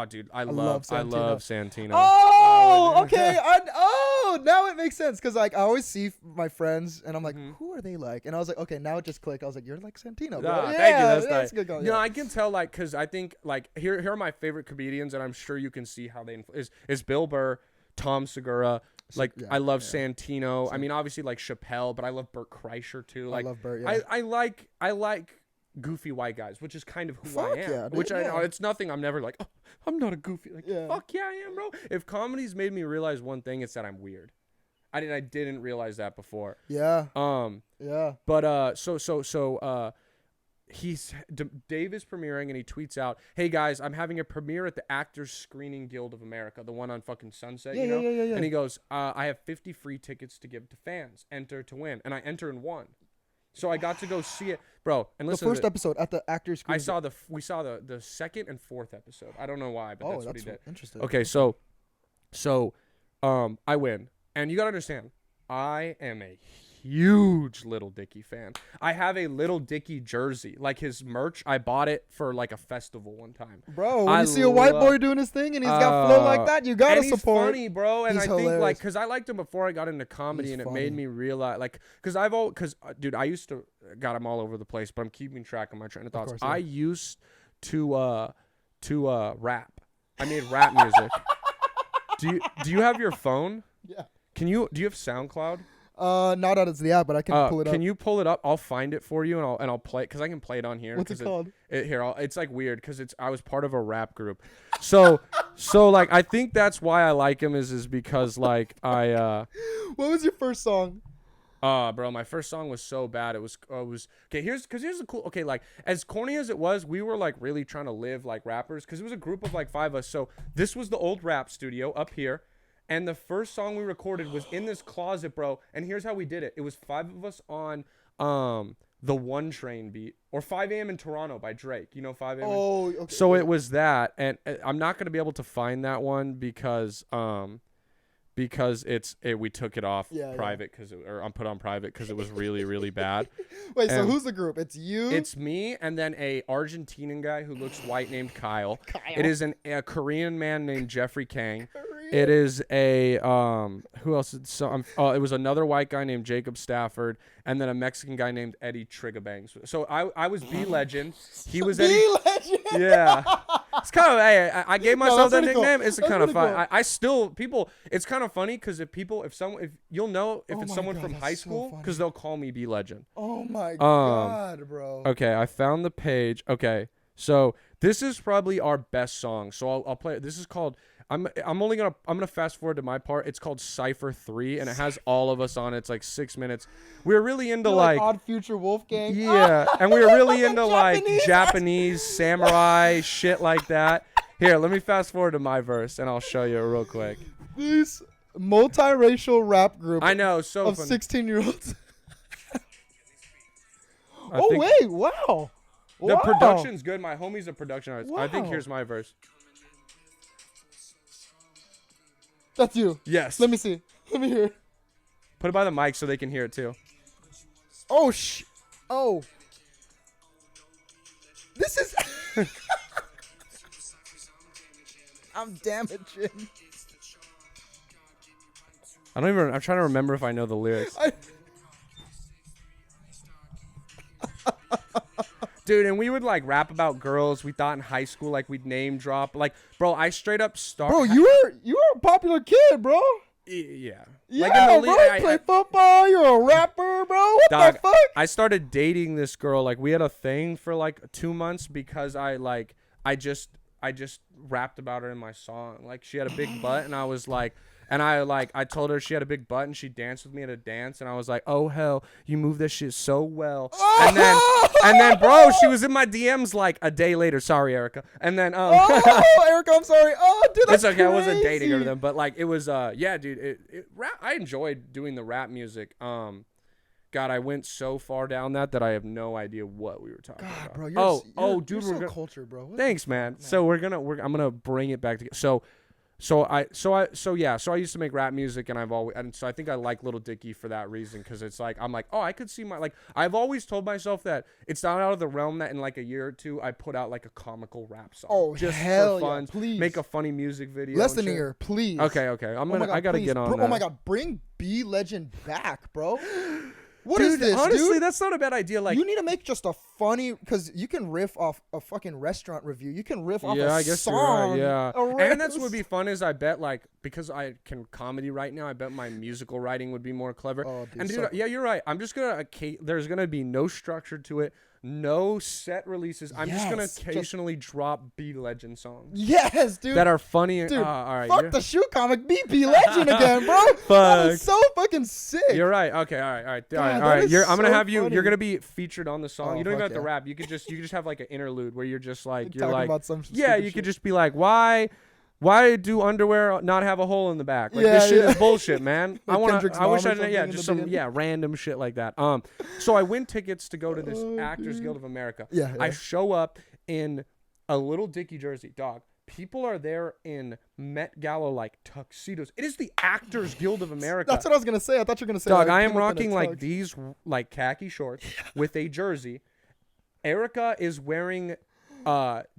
Dude, I love Santino. Oh, okay. Now it makes sense because like I always see my friends and I'm like, who are they like? And I was like, okay, now it just clicked. I was like, you're like Santino, bro. Thank you. That's good going. I can tell like because I think like here are my favorite comedians, and I'm sure you can see how they is Bill Burr, Tom Segura. Like I love Santino. I mean, obviously like Chappelle, but I love Bert Kreischer too. Like I love Bert. Yeah. I like goofy white guys, which is kind of who I am. Yeah, which I know it's nothing. I'm never like, oh, I'm not a goofy. Like fuck yeah, I am, bro. If comedy's made me realize one thing, it's that I'm weird. I didn't realize that before. Yeah. Yeah. But Dave is premiering and he tweets out, "Hey guys, I'm having a premiere at the Actors Screening Guild of America, the one on fucking Sunset, you know?" Yeah. And he goes, "I have 50 free tickets to give to fans. Enter to win." And I enter and won. So I got to go see it, bro. And listen, the first episode at the Actors Screening. We saw the second and fourth episode. I don't know why, but that's what he did. Interesting. Okay, so I win. And you got to understand, I am a huge Little Dicky fan. I have a Little Dicky jersey, like his merch. I bought it for like a festival one time. Bro, when you see a white boy doing his thing and he's got flow like that, you gotta support. He's funny, bro. And he's I think hilarious. like, cause I liked him before I got into comedy, and it made me realize, like, dude, I used to got him all over the place, but I'm keeping track of my train of thoughts. Course, yeah. I used to rap. I made rap music. Do you have your phone? Yeah. Do you have SoundCloud? Not out of the app, but I can pull it up. Can you pull it up? I'll find it for you, and I'll play it because I can play it on here. What's it called? It's like weird because I was part of a rap group, so like I think that's why I like him is because like I. What was your first song? Bro, my first song was so bad. It was okay. Here's the cool. Okay, like as corny as it was, we were like really trying to live like rappers because it was a group of like 5 of us. So this was the old rap studio up here. And the first song we recorded was in this closet, bro. And here's how we did it. It was 5 of us on the One Train beat, or 5 a.m. in Toronto by Drake. You know 5 a.m. Oh, okay. So it was that, and I'm not gonna be able to find that one because we took it off private or I'm put on private because it was really really bad. Wait, so who's the group? It's you? It's me and then a Argentinian guy who looks white named Kyle. It is a Korean man named Jeffrey Kang. It is a who else? It was another white guy named Jacob Stafford, and then a Mexican guy named Eddie Triggerbangs. So I was B Legend. He was Eddie. B Legend. Yeah. It's kind of I gave myself that nickname. Cool. It's kind of fun. Cool. I still people. It's kind of funny because if you'll know if it's someone from high school because they'll call me B Legend. Oh my god, bro. Okay, I found the page. Okay, so this is probably our best song. So I'll play it. This is called. I'm gonna fast forward to my part. It's called Cypher 3, and it has all of us on it. It's like 6 minutes. We're really into like Odd Future Wolfgang. Yeah, and we were really into like Japanese samurai shit like that. Here, let me fast forward to my verse, and I'll show you real quick. This multiracial rap group. I know, so of fun. 16-year-olds. Oh wait! Wow. The production's good. My homie's a production artist. Wow. I think here's my verse. That's you. Yes. Let me see. Let me hear. Put it by the mic so they can hear it too. Oh Oh. This is. I'm damaging. I'm trying to remember if I know the lyrics. Dude, and we would like rap about girls. We thought in high school like we'd name drop. Like, bro, I straight up Bro, you were a popular kid, bro. Yeah. Yeah, like bro, you play football. You're a rapper, bro. What the fuck? I started dating this girl. Like, we had a thing for like 2 months because I just rapped about her in my song. Like, she had a big butt, and I was like. And I told her she had a big butt, and she danced with me at a dance, and I was like, oh hell, you move that shit so well. And then bro, she was in my DMs like a day later. Sorry, Erica. And then Erica, I'm sorry. Oh, dude, that's it's okay. crazy. I wasn't dating her then, but like it was yeah, dude. I enjoyed doing the rap music. God, I went so far down that I have no idea what we were talking about. Bro, dude, you're we're so cultured, bro. Thanks, man. So I'm gonna bring it back together. So I used to make rap music, and I think I like Lil Dicky for that reason, because it's like I'm like, oh, I could see I've always told myself that it's not out of the realm that in like a year or two I put out like a comical rap song. Oh, just hell for fun, yeah, please. Make a funny music video. Less than a year, please. Okay. I gotta get on that. Oh my god, bring B Legend back, bro. What dude, is this, honestly, dude? that's not a bad idea. Like, you need to make just a funny, because you can riff off a fucking restaurant review. You can riff off I a guess song. You're right, yeah. And that's what would be fun is I bet like because I can comedy right now, I bet my musical writing would be more clever. Oh, dude, and dude, yeah, you're right. I'm just gonna there's gonna be no structure to it. No set releases. I'm just gonna occasionally drop B Legend songs. Yes, dude. That are funny. Dude, all right. fuck the shoe comic. B Legend again, bro. Fuck. That is so fucking sick. You're right. Okay. All right. God, All right. I'm gonna so have you. funny. You're gonna be featured on the song. Oh, you don't even have to yeah. rap. You could just have like an interlude where you're just like Talking about some yeah. You shit. could just be like, why do underwear not have a hole in the back? Like this shit is bullshit, man. Like I wish I didn't. Just some random shit like that. So I win tickets to go to this Actors Guild of America. Yeah. I show up in a Lil Dicky jersey, dog. People are there in Met Gala like tuxedos. It is the Actors Guild of America. That's what I was gonna say. I thought you were gonna say. Dog, like, I am people in a rocking like tux. these like khaki shorts with a jersey. Erica is wearing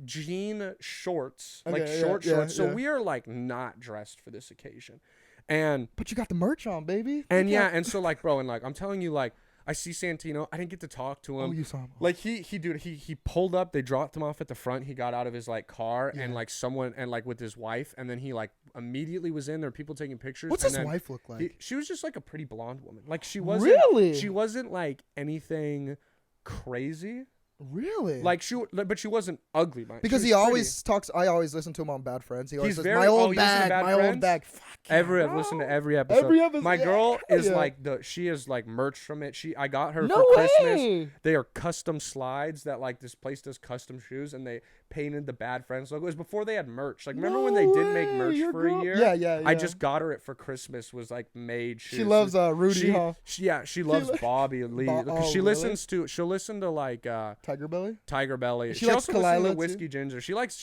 jean shorts, shorts. So we are like not dressed for this occasion. But you got the merch on, baby. And so like, bro, and like I'm telling you, like I see Santino. I didn't get to talk to him. Oh, you saw him. Like he pulled up. They dropped him off at the front. He got out of his like car and like someone and like with his wife, and then he like immediately was in there. People taking pictures. What's his wife look like? She was just like a pretty blonde woman. Like she wasn't really. She wasn't like anything crazy. Really? Like but she wasn't ugly, man. Because he always talks. I always listen to him on Bad Friends. He always says, very- "My oh, old you listen to bag, Bad my Friends? old bag." Fuck I've listened to every episode. Every episode. My girl is yeah. like she is like merch from it. I got her No for Christmas. way. They are custom slides that like this place does custom shoes, and they painted the Bad Friends logo. It was before they had merch. Like remember when they didn't make merch Your for girl? a year? Yeah. I just got her it for Christmas. Was like made shoes. She loves Rudy, huh? She loves Bobby Lee. She'll listen to like Tiger Belly. Tiger Belly. She also likes listens Kalila to too. Whiskey Ginger. She loves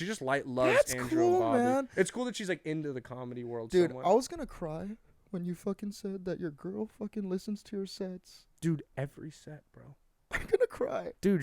That's Andrew cool, and Bobby. man. It's cool that she's like into the comedy world. Dude, somewhat. I was gonna cry when you fucking said that your girl fucking listens to your sets. Dude, every set, bro. I'm gonna cry. Dude,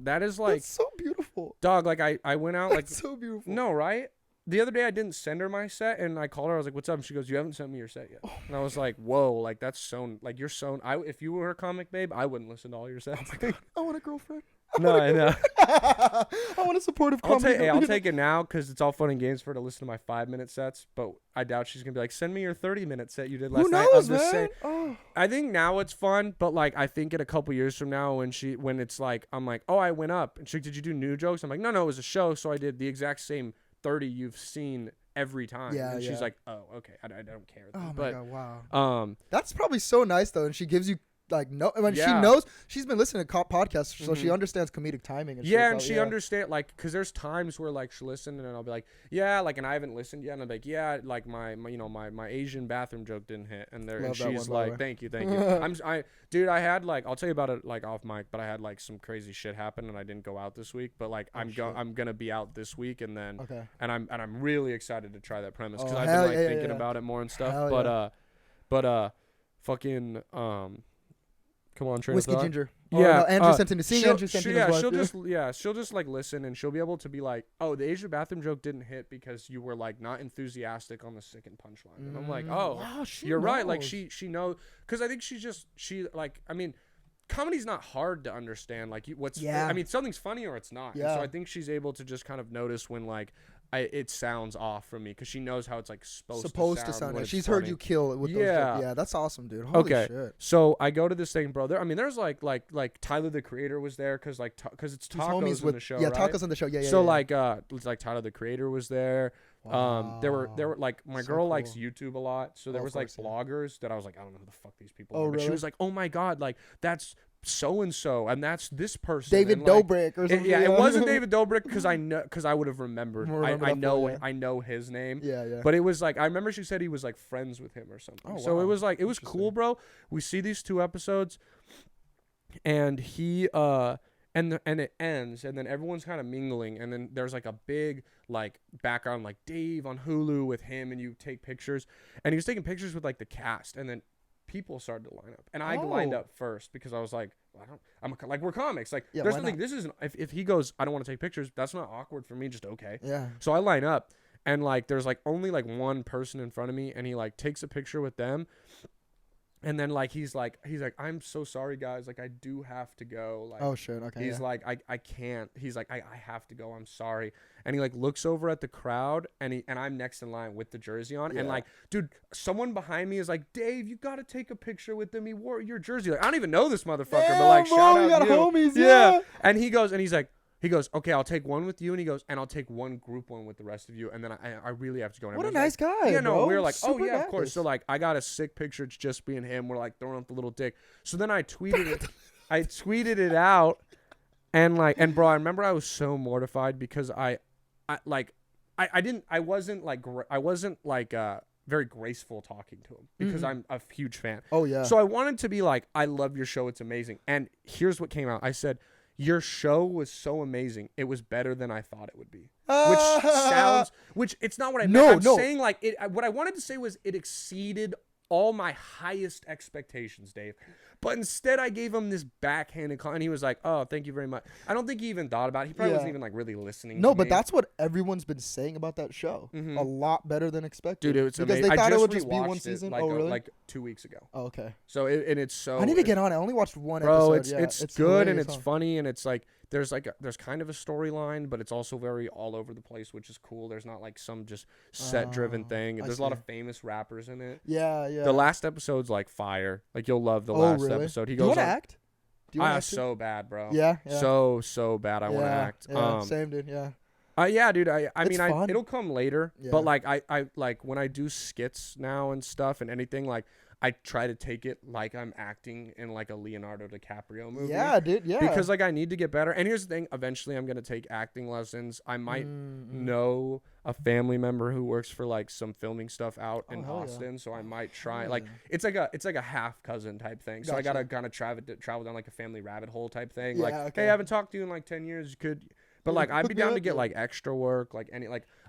that is like That's so beautiful. dog. Like I went out like That's so beautiful. no, right? The other day I didn't send her my set, and I called her. I was like, "What's up?" And she goes, "You haven't sent me your set yet." And I was like, "Whoa, like that's so like you're so." If you were a comic babe, I wouldn't listen to all your sets. I want a girlfriend. No, I know. I want a supportive comedy. I'll take it now because it's all fun and games for her to listen to my 5-minute sets. But I doubt she's gonna be like, "Send me your 30-minute set you did last night." Who knows, man? I think now it's fun, but like I think in a couple years from now, when it's like I'm like, "Oh, I went up," and she's like, "Did you do new jokes?" I'm like, "No, it was a show, so I did the exact same 30 you've seen every time." Yeah, and she's like, "Oh, okay, I don't care." Oh but, my god, wow. That's probably so nice though, and she gives you like no. I mean, she knows. She's been listening to podcasts, so she understands comedic timing. And and she understands like because there's times where like she'll listen and I'll be like, yeah, like, and I haven't listened yet, and I'm like, yeah, like my Asian bathroom joke didn't hit, and she's like, thank you. Dude, I had like, I'll tell you about it like off mic, but I had like some crazy shit happen and I didn't go out this week, but like I'm gonna be out this week, and then and I'm really excited to try that premise because I've been like thinking about it more and stuff, but fucking come on, train Whiskey of thought. Ginger. Andrew sent in to see. Andrew sent in she'll just like listen, and she'll be able to be like, oh, the Asian bathroom joke didn't hit because you were like not enthusiastic on the second punchline, and I'm like, oh, wow, you're right. Like she knows, because I think she like, I mean, comedy's not hard to understand. Like I mean, something's funny or it's not. Yeah. And so I think she's able to just kind of notice when like it sounds off from me, because she knows how it's like supposed to sound. Yeah, she's heard you kill it with those jokes. Yeah, that's awesome, dude. Holy shit. So I go to this thing, bro. I mean, there's like Tyler the Creator was there because it's tacos in the show. Yeah, right? Tacos in the show. Yeah. So like Tyler the Creator was there. Wow. There were like, my girl likes YouTube a lot, so there was like bloggers that I was like, I don't know who the fuck these people are. But she was like, oh my god, like that's so and so, and that's this person, David Dobrik or something. It wasn't David Dobrik because I would have remembered. I know his name. Yeah. But it was like, I remember she said he was like friends with him or something. Oh, so wow. It was cool, bro. We see these 2 episodes, and he and it ends, and then everyone's kind of mingling, and then there's like a big like background like Dave on Hulu with him, and you take pictures, and he was taking pictures with like the cast, and then people started to line up, and I lined up first because I was like, we're comics, like there's nothing. This isn't, if he goes, I don't want to take pictures, that's not awkward for me, just okay. Yeah. So I line up, and like there's like only like one person in front of me, and he like takes a picture with them. And then like he's like I'm so sorry guys, like I do have to go, like, oh shit, okay. He's like I can't, he's like I have to go, I'm sorry. And he like looks over at the crowd, and I'm next in line with the jersey on, and like, dude, someone behind me is like, Dave, you gotta take a picture with him, he wore your jersey. Like, I don't even know this motherfucker, but like, bro, shout out, you got homies. Yeah. And he goes, okay, I'll take one with you, and he goes, and I'll take one group one with the rest of you, and then I really have to go. And what a nice guy. Yeah, no, bro. we were like, super oh yeah, nice. of course. So like, I got a sick picture. It's just me and him. We're like throwing up the little dick. So then I tweeted it. I tweeted it out, and like, and bro, I remember I was so mortified because I wasn't very graceful talking to him because I'm a huge fan. Oh yeah. So I wanted to be like, I love your show. It's amazing. And here's what came out. I said, your show was so amazing, it was better than I thought it would be. Which it's not what I meant. I'm saying like what I wanted to say was it exceeded all my highest expectations, Dave. But instead I gave him this backhanded and he was like, oh, thank you very much. I don't think he even thought about it. He probably wasn't even like really listening to but me. that's what everyone's been saying about that show. A lot better than expected. Dude, it was because amazing. They thought it would just be one season. Like, really? Like 2 weeks ago. Oh, okay. So it's so... I need to get on it. I only watched one episode. Bro, it's good and it's funny, and it's like there's kind of a storyline, but it's also very all over the place, which is cool. There's not like some just set driven thing. There's a lot of famous rappers in it. Yeah. The last episode's like fire. Like you'll love the last episode. He goes, do you want to act? Do you want to act? So bad, bro. Yeah. So bad. I want to act. Yeah, same, dude. Yeah. Yeah, dude. I mean, fun. It'll come later. Yeah. But like I like when I do skits now and stuff and anything, like I try to take it like I'm acting in like a Leonardo DiCaprio movie. Yeah, dude. Yeah. Because like I need to get better. And here's the thing: eventually, I'm gonna take acting lessons. I might know a family member who works for like some filming stuff out in Austin, so I might try. Like it's like a half cousin type thing. So I gotta kind of travel down like a family rabbit hole type thing. Hey, I haven't talked to you in like 10 years. You could. But like I'd be down to get like extra work, like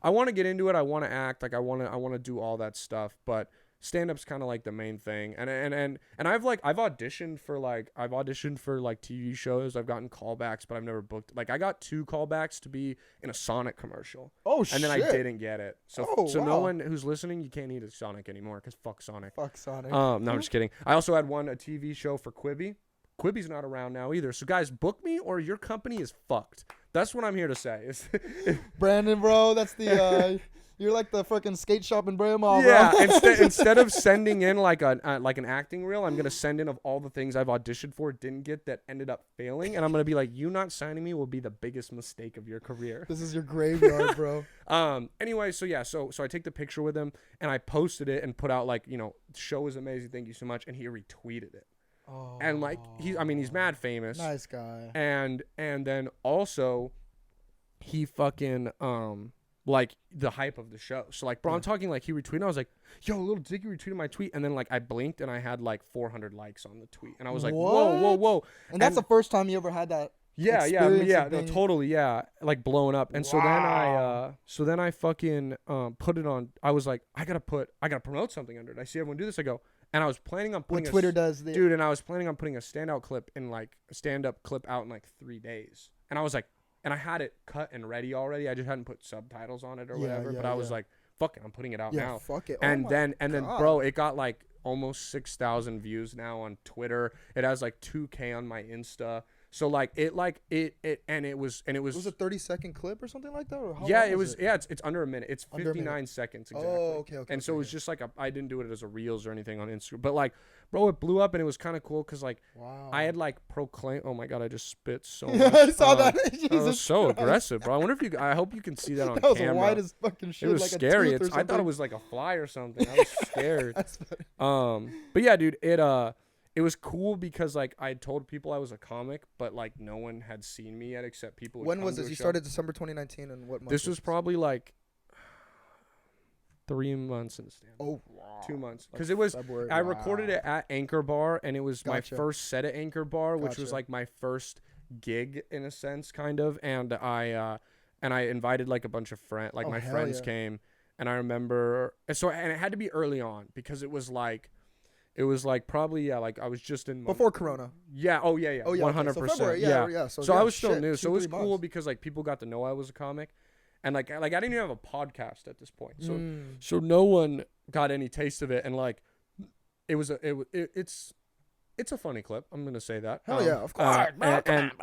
I want to get into it. I want to act, like I want to do all that stuff. But stand up's kind of like the main thing. And I've auditioned for like TV shows. I've gotten callbacks, but I've never booked. Like I got 2 callbacks to be in a Sonic commercial. Oh shit! And then I didn't get it. So no one who's listening, you can't eat a Sonic anymore because fuck Sonic. Fuck Sonic. No, I'm just kidding. I also had a TV show for Quibi. Quibi's not around now either. So guys, book me or your company is fucked. That's what I'm here to say. Brandon, bro, that's the you're like the freaking skate shop in Brahma, bro. Yeah, instead of sending in like an acting reel, I'm gonna send in of all the things I've auditioned for, didn't get, that ended up failing, and I'm gonna be like, you not signing me will be the biggest mistake of your career. This is your graveyard, bro. Anyway, so I take the picture with him and I posted it and put out like, the show is amazing, thank you so much, and he retweeted it. And like he's mad famous. Nice guy. And then also he fucking like the hype of the show. So like, bro, I'm talking like he retweeted. I was like, yo, Little Dicky retweeted my tweet, and then like I blinked and I had like 400 likes on the tweet, and I was like, whoa. And that's the first time you ever had that. Yeah, no, totally, yeah, like blowing up. And so then I fucking put it on. I was like, I gotta promote something under it. I see everyone do this. I go, and I was planning on putting what Twitter does, dude, and I was planning on putting a stand-up clip out in like 3 days, and I was like. And I had it cut and ready already. I just hadn't put subtitles on it or whatever. But I was like, fuck it, I'm putting it out now. Fuck it. And then, bro, it got like almost 6,000 views now on Twitter. It has like 2K on my Insta. So like it was it was a 30-second clip or something like that, or how long was it? Yeah, it's under a minute. It's 59 seconds exactly. Oh, okay. And so it was just like I didn't do it as a Reels or anything on Instagram, but like, bro, it blew up, and it was kind of cool because like I had like proclaimed. Oh my god, I just spit so much. I saw that. I was so aggressive, bro. I wonder if I hope you can see that on camera. That was white as fucking shit. It was like scary. A tooth I thought it was like a fly or something. I was scared. But yeah, dude, it was cool because like I told people I was a comic, but like no one had seen me yet except people. When was this? You started December 2019, and what month? This was probably like 3 months in the stand. Oh, wow. 2 months. Because it was, February. I recorded it at Anchor Bar, and it was my first set at Anchor Bar, which was like my first gig in a sense, kind of. And I invited like a bunch of friends, like my friends came, and I remember, and it had to be early on because it was like probably, like I was just in. Before Corona. Yeah. Oh, yeah. 100%. So February, yeah. So I was still new. So it was cool because like people got to know I was a comic. And like I didn't even have a podcast at this point, so no one got any taste of it, and like it's a funny clip. I'm gonna say that. Hell yeah, of course.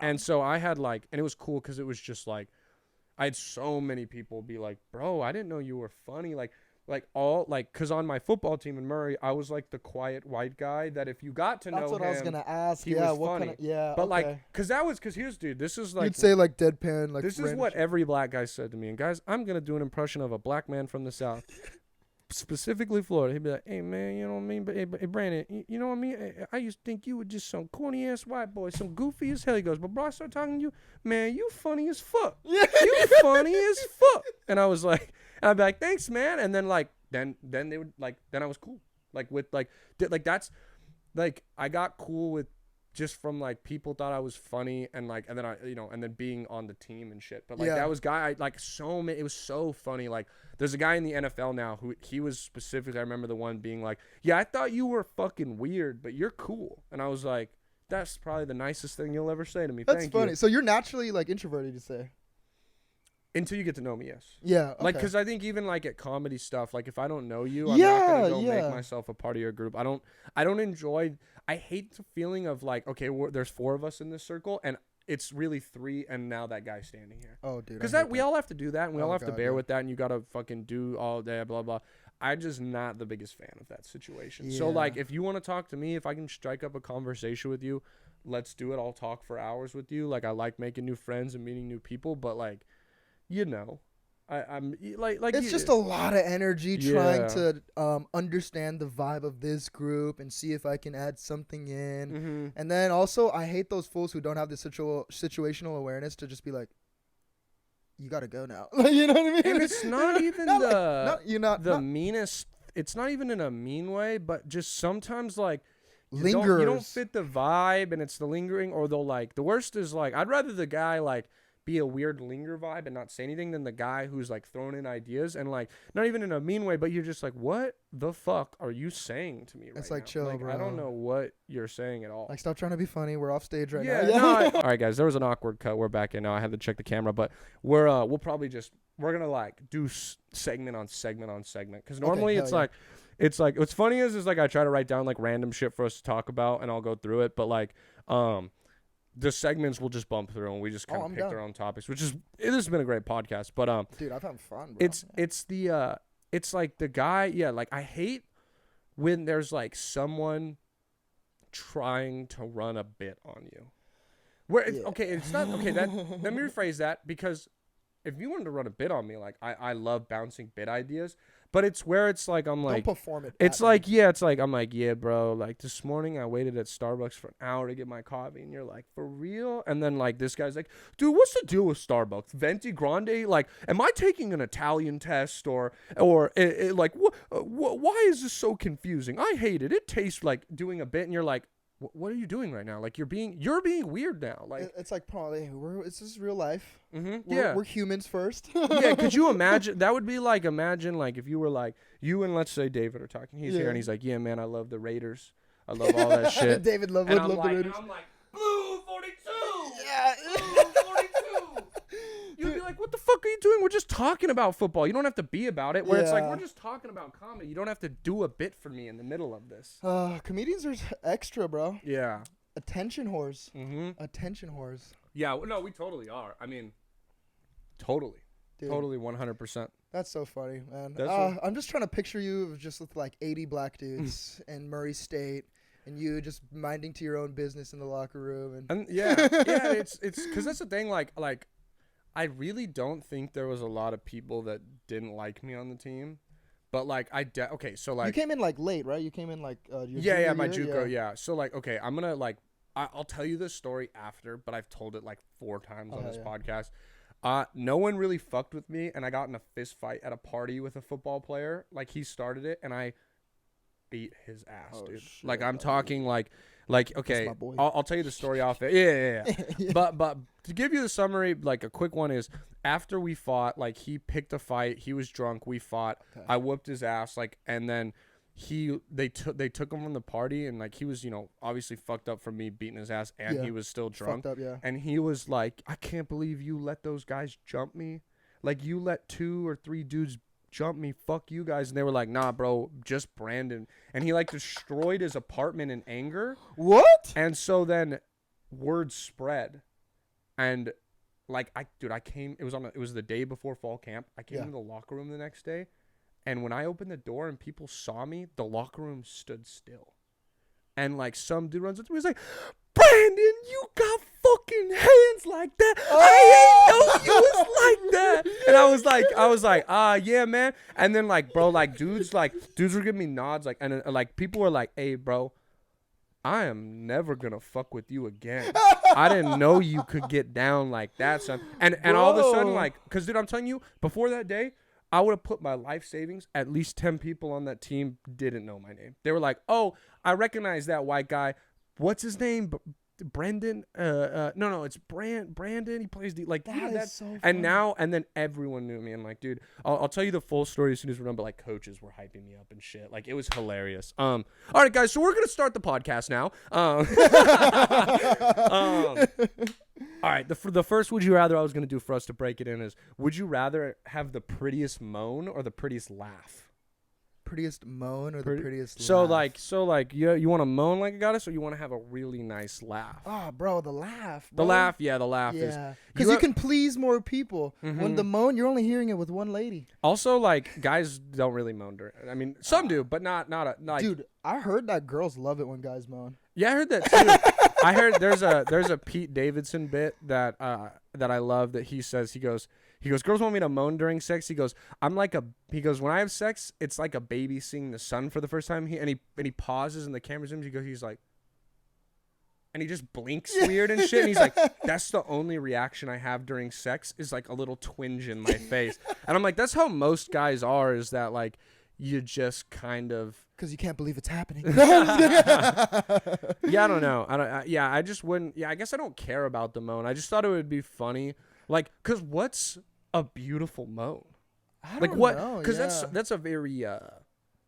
And so I had like, and it was cool because it was just like, I had so many people be like, bro, I didn't know you were funny, because on my football team in Murray, I was like the quiet white guy that if you got to know him, that's what I was gonna ask. He was funny. But okay. because here's dude, this is like you'd say like deadpan, like this is what every black guy said to me. And guys, I'm gonna do an impression of a black man from the South, specifically Florida. He'd be like, "Hey man, you know what I mean? But hey Brandon, you know what I mean? I used to think you were just some corny ass white boy, some goofy as hell." He goes, "But bro, I start talking to you, man, you funny as fuck. You funny as fuck." And I was like, and I'd be like, "Thanks, man." And then like. Then they would like. Then I was cool, like with like that's, like I got cool with just from like people thought I was funny and like and then I and then being on the team and shit. But like that was guy like so many. It was so funny. Like there's a guy in the NFL now who he was specifically. I remember the one being like, "Yeah, I thought you were fucking weird, but you're cool." And I was like, "That's probably the nicest thing you'll ever say to me." That's funny. You. So you're naturally like introverted, you say. Until you get to know me, yes. Yeah. Okay. Like, because I think even like at comedy stuff, like if I don't know you, I'm not gonna go make myself a part of your group. I don't enjoy. I hate the feeling of like, okay, there's 4 of us in this circle, and it's really 3, and now that guy's standing here. Oh, dude. Because we all have to do that, and we all have to bear with that, and you gotta fucking do all day, blah blah. I'm just not the biggest fan of that situation. Yeah. So like, if you want to talk to me, if I can strike up a conversation with you, let's do it. I'll talk for hours with you. Like I like making new friends and meeting new people, but like. I'm like it's just a lot of energy trying to understand the vibe of this group and see if I can add something in. Mm-hmm. And then also I hate those fools who don't have the situational awareness to just be like, you gotta go now. You know what I mean? And it's not even the meanest. It's not even in a mean way, but just sometimes like you don't fit the vibe, and it's the lingering, or they'll like the worst is like I'd rather the guy like. Be a weird linger vibe and not say anything than the guy who's like throwing in ideas and like not even in a mean way, but you're just like, what the fuck are you saying to me right now? It's like chill, like, bro. I don't know what you're saying at all. Like stop trying to be funny. We're off stage right now. Yeah. All right, guys. There was an awkward cut. We're back in now. I had to check the camera, but we're gonna like do segment on segment because normally it's like what's funny is like I try to write down like random shit for us to talk about and I'll go through it, but like the segments will just bump through and we just kind of pick our own topics, which is it has been a great podcast. But dude, I've had fun, bro. It's like the guy, like I hate when there's like someone trying to run a bit on you. It's not okay. Let me rephrase that, because if you wanted to run a bit on me, like I love bouncing bit ideas, But it's where it's like, I'm like, don't perform it. It's like, yeah, it's like, I'm like, yeah, bro. Like this morning I waited at Starbucks for an hour to get my coffee. And you're like, for real? And then like this guy's like, dude, what's the deal with Starbucks? Venti Grande? Like, am I taking an Italian test or like, why is this so confusing? I hate it. It tastes like doing a bit. And you're like, what are you doing right now? Like you're being weird now. Like it's like probably it's just real life. Yeah, we're humans first. Yeah, could you imagine? That would be like, imagine like if you were like, you and let's say David are talking. He's here and he's like, yeah, man, I love the Raiders. I love all that shit. David would love the Raiders. And I'm like, Blue 42. Yeah. Blue 42. You'd be like, what the fuck are you doing? We're just talking about football. You don't have to be about it. Where it's like, we're just talking about comedy. You don't have to do a bit for me in the middle of this. Comedians are extra, bro. Yeah. Attention whores. Attention whores. Yeah, no, we totally are. I mean, totally. Dude, totally 100%. That's so funny, man. I'm just trying to picture you just with like 80 black dudes in Murray State. And you just minding to your own business in the locker room. And yeah, it's because that's the thing. Like I really don't think there was a lot of people that didn't like me on the team, but like okay, so like you came in like late, right? You came in like my JUCO, yeah. So like, okay, I'm gonna like I'll tell you this story after, but I've told it like 4 times on this podcast. No one really fucked with me, and I got in a fist fight at a party with a football player. Like he started it, and I beat his ass, dude. Shit, like I'm talking like okay, I'll tell you the story off there. Yeah. But to give you the summary, like a quick one is after we fought, like he picked a fight, he was drunk, we fought, I whooped his ass, like, and then they took him from the party, and like he was, you know, obviously fucked up from me beating his ass, and he was still drunk. Fucked up, and he was like, I can't believe you let those guys jump me. Like you let 2 or 3 dudes jump me, fuck you guys. And they were like, nah, bro, just Brandon. And he like destroyed his apartment in anger. What? And so then word spread, and like I came, it was the day before fall camp. I came to the locker room the next day, and when I opened the door and people saw me, the locker room stood still. And like some dude runs up to me, he's like, Brandon, you got fucking hands like that. I ain't know you was like that. And I was like, yeah, man. And then like, bro, like dudes were giving me nods, like, and like people were like, hey, bro, I am never gonna fuck with you again. I didn't know you could get down like that, son. And all of a sudden, like, cause dude, I'm telling you, before that day, I would have put my life savings. At least 10 people on that team didn't know my name. They were like, oh, I recognize that white guy. What's his name? Brendan? No, it's Brandon. He plays like that's so funny. And then everyone knew me. And like, dude, I'll tell you the full story as soon as we remember. Like, coaches were hyping me up and shit. Like, it was hilarious. All right, guys. So we're gonna start the podcast now. All right. The first would you rather I was gonna do for us to break it in is: would you rather have the prettiest moan or the prettiest laugh? Prettiest moan or the prettiest laugh? So like you want to moan like a goddess, or you want to have a really nice laugh? Oh, bro, the laugh. Bro. The laugh is because you can please more people. When the moan, you're only hearing it with one lady. Also, like guys don't really moan during. I mean, some do, but not like. Dude, I heard that girls love it when guys moan. Yeah, I heard that too. I heard there's a Pete Davidson bit that I love that he says he goes, girls want me to moan during sex. He goes, when I have sex, it's like a baby seeing the sun for the first time. He pauses and the camera zooms. He's like, and he just blinks weird and shit. And he's like, that's the only reaction I have during sex is like a little twinge in my face. And I'm like, that's how most guys are, is that like you just kind of. Because you can't believe it's happening. Yeah, I don't know. I just wouldn't. Yeah, I guess I don't care about the moan. I just thought it would be funny. Like, because what's a beautiful moan? I don't know. Because that's a very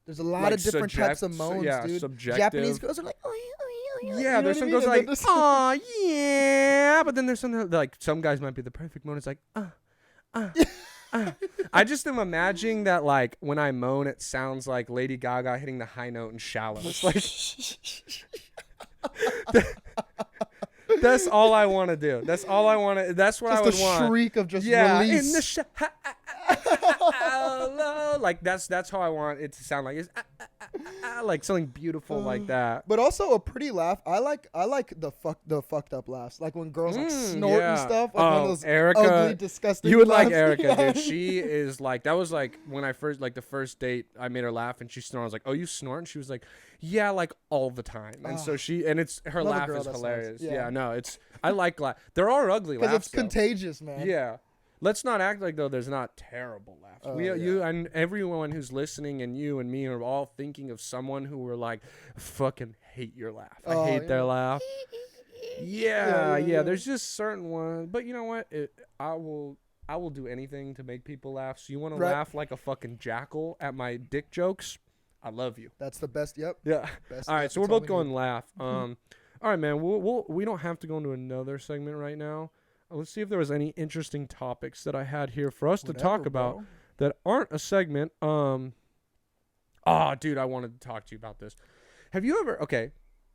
there's a lot of different types of moans, dude. Subjective. Japanese girls are like, yeah, there's some girls like, oh yeah, but then there's some like some guys might be the perfect moan. It's like, I just am imagining that like when I moan, it sounds like Lady Gaga hitting the high note in Shallows. Like. That's all I want to do. That's all I want to. That's what just I would want. Just a shriek of just release. In the like that's how I want it to sound like. It's like something beautiful like that. But also a pretty laugh. I like the fucked up laughs. Like when girls like snort and stuff. Like one of those Erica, ugly, disgusting you would laughs. like Erica, dude. She is like, that was like when I first, like the first date, I made her laugh and she snorted. I was like, oh, you snort? And she was like, yeah, like all the time. And so her laugh is hilarious. Yeah, no, I like laugh. There are ugly laughs. Because it's contagious, man. Yeah. Let's not act like though there's not terrible laughs. You and everyone who's listening and you and me are all thinking of someone who were like, fucking hate your laugh. I hate their laugh. Yeah. There's just certain ones, but you know what? I will do anything to make people laugh. So you want to laugh like a fucking jackal at my dick jokes? I love you. That's the best. Yep. Yeah. Best, all right. So we're both going laugh. All right, man. We don't have to go into another segment right now. Let's see if there was any interesting topics that I had here for us to talk about that aren't a segment. Dude, I wanted to talk to you about this. Have you ever? Okay,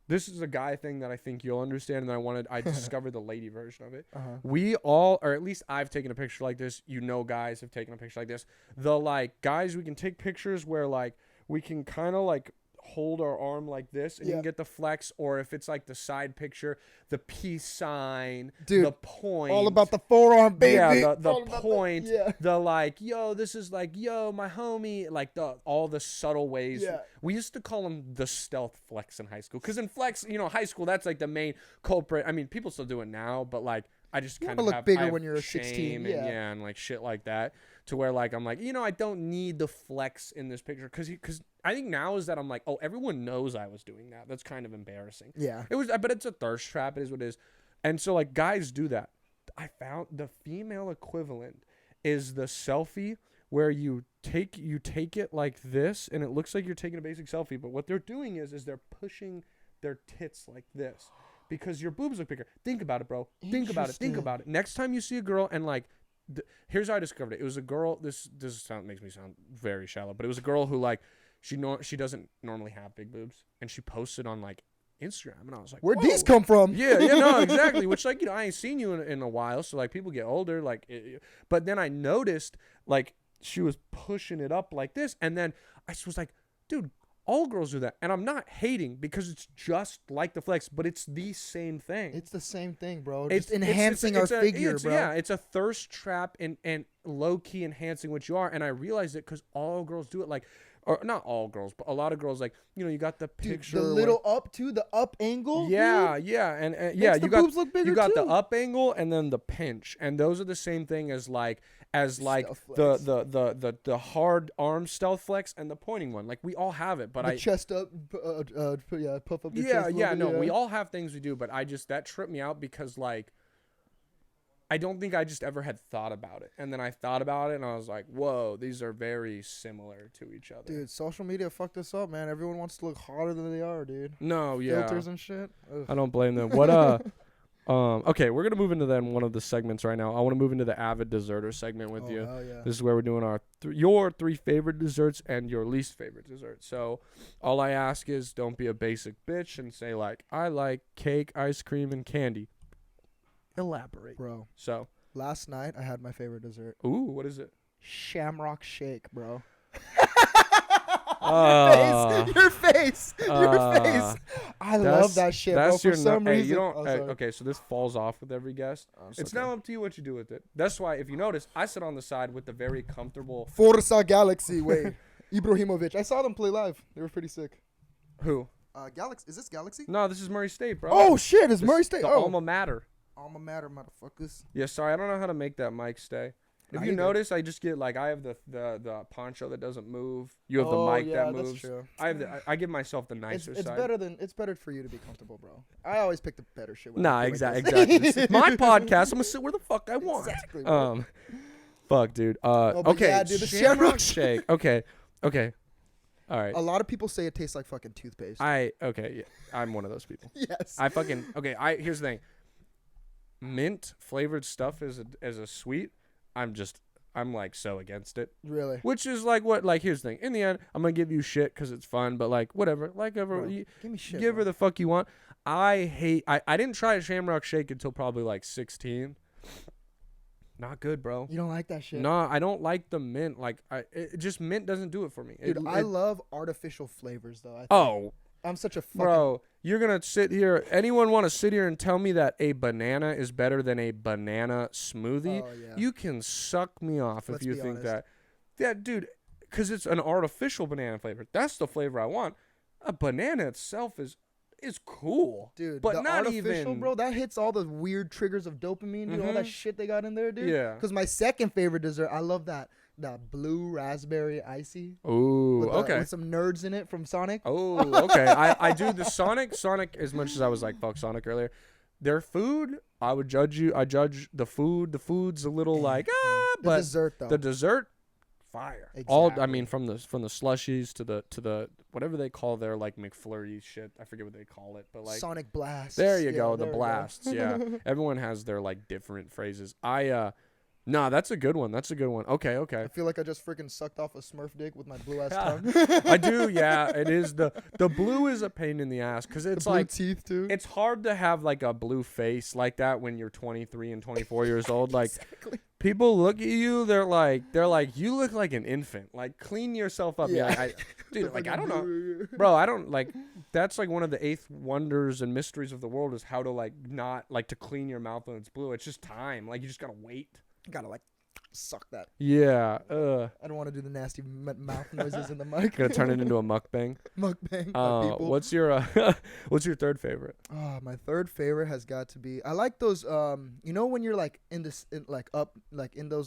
this is a guy thing that I think you'll understand, and I discovered the lady version of it. We all, or at least I've taken a picture like this. Guys have taken a picture like this. Guys, we can take pictures where we can kind of hold our arm like this and you can get the flex, or if it's like the side picture, the peace sign, dude, the point, all about the forearm, baby. Yeah, the point, yo, this is yo, my homie, all the subtle ways. We used to call them the stealth flex in high school, because in flex, high school, that's the main culprit. I mean, people still do it now, but I just kind of look bigger when you're 16, and shit like that, to where I'm I don't need the flex in this picture, because I think now is that I'm oh, everyone knows I was doing that. That's kind of embarrassing. Yeah, it was, but it's a thirst trap. It is what it is, and so guys do that. I found the female equivalent is the selfie where you take it like this, and it looks like you're taking a basic selfie, but what they're doing is they're pushing their tits like this, because your boobs look bigger. Think about it, bro. Think about it. Next time you see a girl and here's how I discovered it. It was a girl. This makes me sound very shallow, but it was a girl who she doesn't normally have big boobs, and she posted on Instagram, and I was like, where'd these come from? Yeah, no, exactly. Which I ain't seen you in a while, so people get older, but then I noticed she was pushing it up like this, and then I was like, dude, all girls do that, and I'm not hating, because it's just like the flex, but it's the same thing. It's the same thing, bro. It's enhancing our figure, bro. Yeah, it's a thirst trap and low key enhancing what you are, and I realized it because all girls do it. Or not all girls, but a lot of girls, you got the picture. Dude, the little the up angle. Yeah, dude, and yeah, you got boobs look bigger, you got too. the up angle and then the pinch, and those are the same thing as the hard arm stealth flex and the pointing one. We all have it, but the chest up, puff up. We all have things we do, but that tripped me out because I don't think I just ever had thought about it. And then I thought about it, and I was like, whoa, these are very similar to each other. Dude, social media fucked us up, man. Everyone wants to look hotter than they are, dude. No, yeah. Filters and shit. Ugh. I don't blame them. Okay, we're going to move into one of the segments right now. I want to move into the Avid Deserter segment with you. Hell yeah. This is where we're doing your 3 favorite desserts and your least favorite dessert. So all I ask is don't be a basic bitch and say, I like cake, ice cream, and candy. Elaborate, bro. So last night I had my favorite dessert. Ooh, what is it? Shamrock shake, bro. Your face. I love that shit, bro. For some reason. You don't. Okay, so this falls off with every guest. It's now up to you what you do with it. That's why, if you notice, I sit on the side with the very comfortable Forza Galaxy way. Ibrahimovic. I saw them play live. They were pretty sick. Who? Galaxy. Is this Galaxy? No, this is Murray State, bro. Oh shit, it's Murray State. The alma mater. Alma mater, motherfuckers. Yeah, sorry, I don't know how to make that mic stay. If you notice, I just get I have the poncho that doesn't move. You have the mic that moves. That's true. I give myself the nicer side. It's better for you to be comfortable, bro. I always pick the better shit. Nah, exactly. It's my podcast. I'm gonna sit where the fuck I want. Exactly. Bro. Fuck, dude. Okay. Yeah, dude, the Shamrock Shake. Okay. All right. A lot of people say it tastes like fucking toothpaste. I'm one of those people. Yes. Here's the thing. Mint flavored stuff as a sweet, I'm so against it. Really? Which is here's the thing. In the end, I'm gonna give you shit because it's fun, but whatever. Bro, give me shit. Give her the fuck you want. I didn't try a Shamrock Shake until probably 16. Not good, bro. You don't like that shit? No, I don't like the mint. Like, just mint doesn't do it for me. Dude, I love artificial flavors, though. I'm such a fucking... Bro, you're going to sit here. Anyone want to sit here and tell me that a banana is better than a banana smoothie? Oh, yeah. You can suck me off if you think honest. that. Yeah, dude, because it's an artificial banana flavor. That's the flavor I want. A banana itself is cool. Dude, but the not artificial, even... bro, that hits all the weird triggers of dopamine, dude, all that shit they got in there, dude. Yeah. Because my second favorite dessert, I love that blue raspberry icy. Ooh, okay. With some nerds in it from Sonic. Oh, okay. I do the Sonic, as much as I was like, fuck Sonic earlier. Their food, I would judge you. I judge the food. The food's a little like, but dessert, though. The dessert, fire. Exactly. I mean, from the slushies to the whatever they call their like McFlurry shit. I forget what they call it, but like Sonic Blasts. There you go, the blasts. Yeah, everyone has their like different phrases. Nah, that's a good one. Okay. I feel like I just freaking sucked off a Smurf dick with my blue ass tongue. I do, yeah. It is the blue is a pain in the ass because it's blue like teeth too. It's hard to have like a blue face like that when you're 23 and 24 years old. Like people look at you, they're like you look like an infant. Like clean yourself up. Yeah. Dude, like I don't know, bro. I don't like. That's like one of the eighth wonders and mysteries of the world is how to like not like to clean your mouth when it's blue. It's just time. Like you just gotta wait. Gotta like suck that. Yeah. I don't want to do the nasty mouth noises in the mic. Gonna turn it into a mukbang. Mukbang. What's your third favorite? My third favorite has got to be. I like those. You know when you're like in those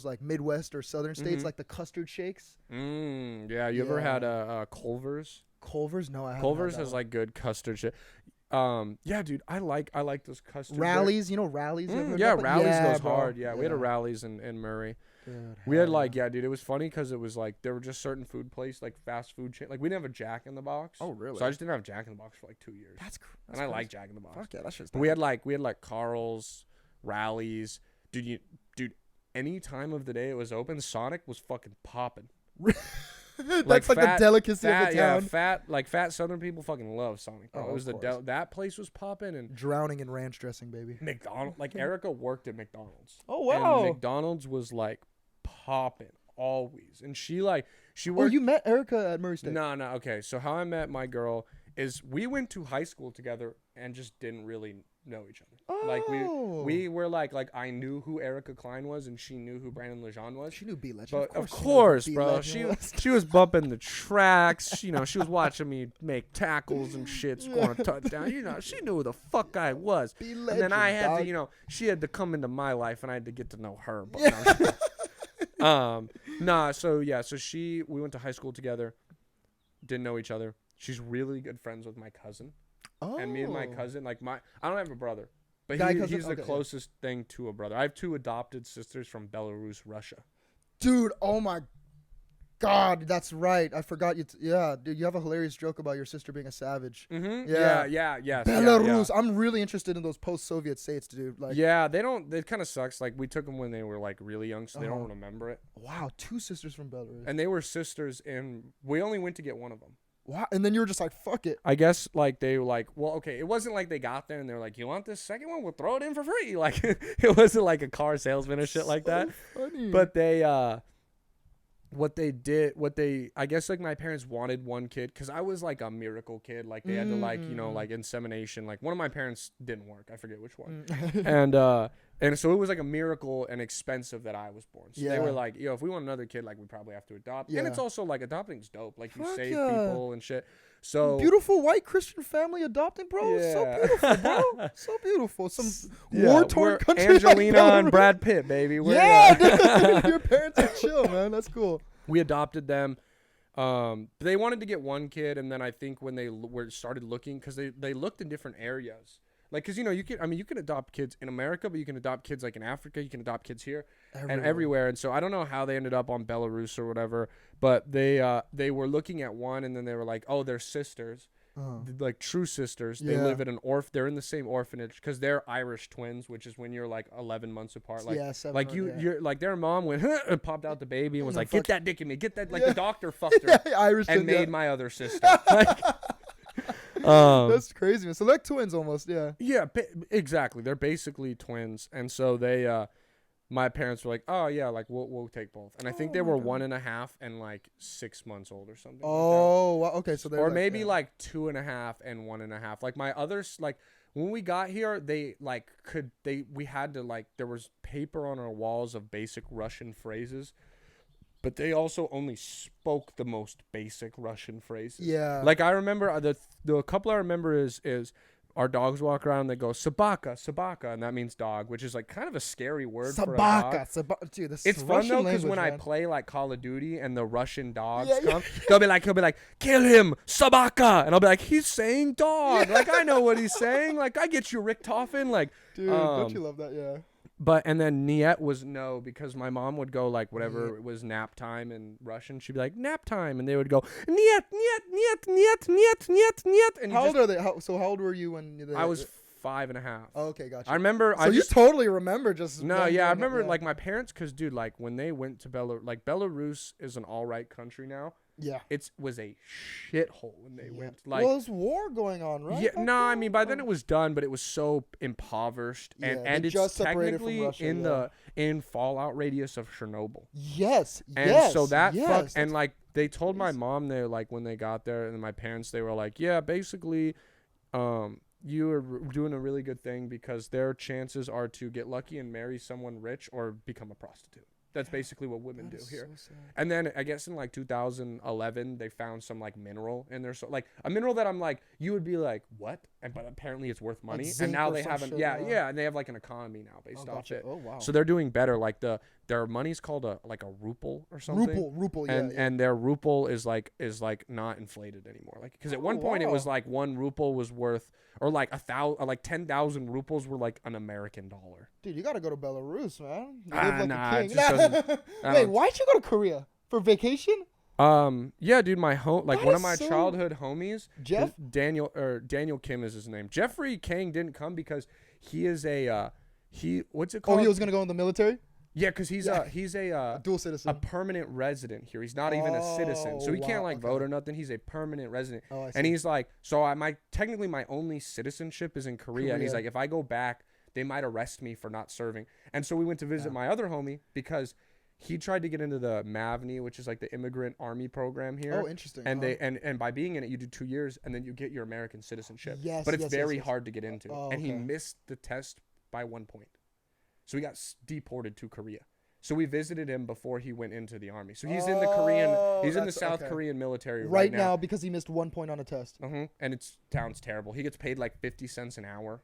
like Midwest or Southern states, like the custard shakes. Yeah. You ever had Culver's? Culver's? No, I haven't. Culver's has like good custard shit. Yeah, dude, I like those custard Rallies. You know Rallies? Yeah, Rallies goes bro. hard. Yeah, we had a Rallies in Murray. Good we had like, yeah, dude, it was funny because it was like there were just certain food places like fast food chain. Like we didn't have a Jack in the Box. Oh, really? So I just didn't have Jack in the Box for like 2 years. That's and I like Jack in the Box. Fuck yeah, that's just. But we had like Carl's, Rallies. Dude, any time of the day it was open, Sonic was fucking popping. That's like the delicacy of the town. Yeah, fat Southern people fucking love Sonic. Bro. Oh, it was that place was popping and drowning in ranch dressing, baby. McDonald's, like Erica worked at McDonald's. Oh wow! And McDonald's was like popping always, and she worked. Oh, you met Erica at Murray State? No. Okay, so how I met my girl is we went to high school together and just didn't really know each other. Oh. Like we were like I knew who Erica Klein was and she knew who Brandon Lejeune was. She knew B Legend. But of course, bro. She was bumping the tracks. You know, she was watching me make tackles and shit, scoring a touchdown. You know, she knew who the fuck I was. B-Legend, and then I had dog. to, you know, she had to come into my life and I had to get to know her. But so we went to high school together. Didn't know each other. She's really good friends with my cousin. Oh. And me and my cousin, I don't have a brother, but he's the closest thing to a brother. I have 2 adopted sisters from Belarus, Russia. Dude, oh my God, that's right. I forgot you. Dude, you have a hilarious joke about your sister being a savage. Mm-hmm. Yeah. Belarus. Yeah. I'm really interested in those post-Soviet states, dude. Like, yeah, they don't. It kind of sucks. Like we took them when they were like really young, so they don't remember it. Wow, 2 sisters from Belarus. And they were sisters, and we only went to get one of them. Wow, and then you were just like, fuck it. I guess like they were like, well, okay, it wasn't like they got there and they're like, you want this second one? We'll throw it in for free. Like it wasn't like a car salesman or shit like that. Funny. But they I guess like my parents wanted one kid because I was like a miracle kid. Like they had to like, you know, like insemination. Like one of my parents didn't work. I forget which one. And so it was like a miracle and expensive that I was born. So they were like, if we want another kid, like we probably have to adopt. Yeah. And it's also like adopting's dope. Like you save people and shit. So beautiful white Christian family adopting, bro. Yeah. So beautiful, bro. So beautiful. Some war-torn country. Angelina and Brad Pitt, baby. Dude, your parents are chill, man. That's cool. We adopted them. They wanted to get one kid, and then I think when they started looking, because they looked in different areas. Like, because, you know, you can adopt kids in America, but you can adopt kids, like, in Africa. You can adopt kids here and everywhere. And so I don't know how they ended up on Belarus or whatever, but they were looking at one, and then they were like, oh, they're sisters, like true sisters. They live at they're in the same orphanage because they're Irish twins, which is when you're, like, 11 months apart. Like, 7 like you're like, their mom went, and popped out the baby and was like, get that dick in me. Get that, like, the doctor fucked her Irish and made my other sister. Like, that's crazy, man. So like twins almost, yeah. Yeah, exactly. They're basically twins, and so they my parents were like, oh yeah, like we'll take both. And I think they were 1.5 and like 6 months old or something. Oh, like okay. So or like, maybe like 2.5 and 1.5. Like my others, like when we got here, they like we had to like, there was paper on our walls of basic Russian phrases, but they also only spoke the most basic Russian phrases. Yeah. Like I remember the couple I remember is our dogs walk around and they go sabaka, sabaka, and that means dog, which is like kind of a scary word for a dog. Dude, this it's is fun though because when I play like Call of Duty and the Russian dogs come, he'll be like, kill him, sabaka, and I'll be like, he's saying dog. Like I know what he's saying. Like I get you, Richtofen. Like, dude, don't you love that? Yeah. But and then Niet was no, because my mom would go like whatever it was nap time in Russian, she'd be like nap time, and they would go Niet, Niet, Niet, Niet, Niet, Niet, Niet. And how old are they? How old were you when I was 5.5. Oh, okay, gotcha. I remember. So you totally remember just. No, yeah, I remember like my parents, because dude, like when they went to Belarus is an all right country now. Yeah. It was a shithole when they went. Like, well, there's war going on, right? Yeah, no, I mean by then it was done, but it was so impoverished, and it's just technically from Russia, in fallout radius of Chernobyl. Yes. And so that and like they told my mom, they like when they got there, and my parents, they were like, yeah, basically, you are doing a really good thing, because their chances are to get lucky and marry someone rich or become a prostitute. That's basically what women do here. So and then I guess in like 2011, they found some like mineral in there. So like a mineral that I'm like, you would be like, what? But apparently it's worth money. Like, and now they haven't. And they have like an economy now based off it. Oh, wow. So they're doing better. Like their money's called a ruble or something. Ruble, and their ruble is like not inflated anymore. Like, because at one point it was like 1 ruble was worth, or like 10,000 rubles were like an American dollar. Dude, you gotta go to Belarus, man. Wait, why'd you go to Korea for vacation? Yeah, dude, my one of my childhood homies, Jeff Daniel Kim is his name. Jeffrey Kang didn't come because he is what's it called? Oh, he was gonna go in the military. Yeah, because he's a dual citizen, a permanent resident here. He's not even a citizen, so he can't vote or nothing. He's a permanent resident, and he's like, so technically my only citizenship is in Korea, and he's like, if I go back, they might arrest me for not serving. And so we went to visit my other homie because he tried to get into the MAVNI, which is like the immigrant army program here. Oh, interesting. And and by being in it, you do 2 years, and then you get your American citizenship. Yes, but it's very hard to get into. Oh, and he missed the test by 1 point. So he got deported to Korea. So we visited him before he went into the army. So he's in the South Korean military right now because he missed 1 point on a test. And it sounds terrible. He gets paid like 50 cents an hour.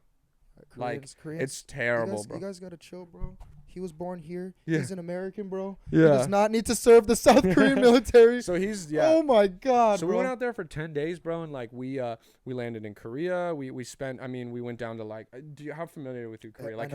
Koreans. It's terrible, bro. You guys gotta chill, bro. He was born here. Yeah. He's an American, bro. Yeah. He does not need to serve the South Korean military. So he's Oh my God. So bro. we went out there for 10 days, bro, and like we landed in Korea. We went down to like. How familiar with you Korea? Like,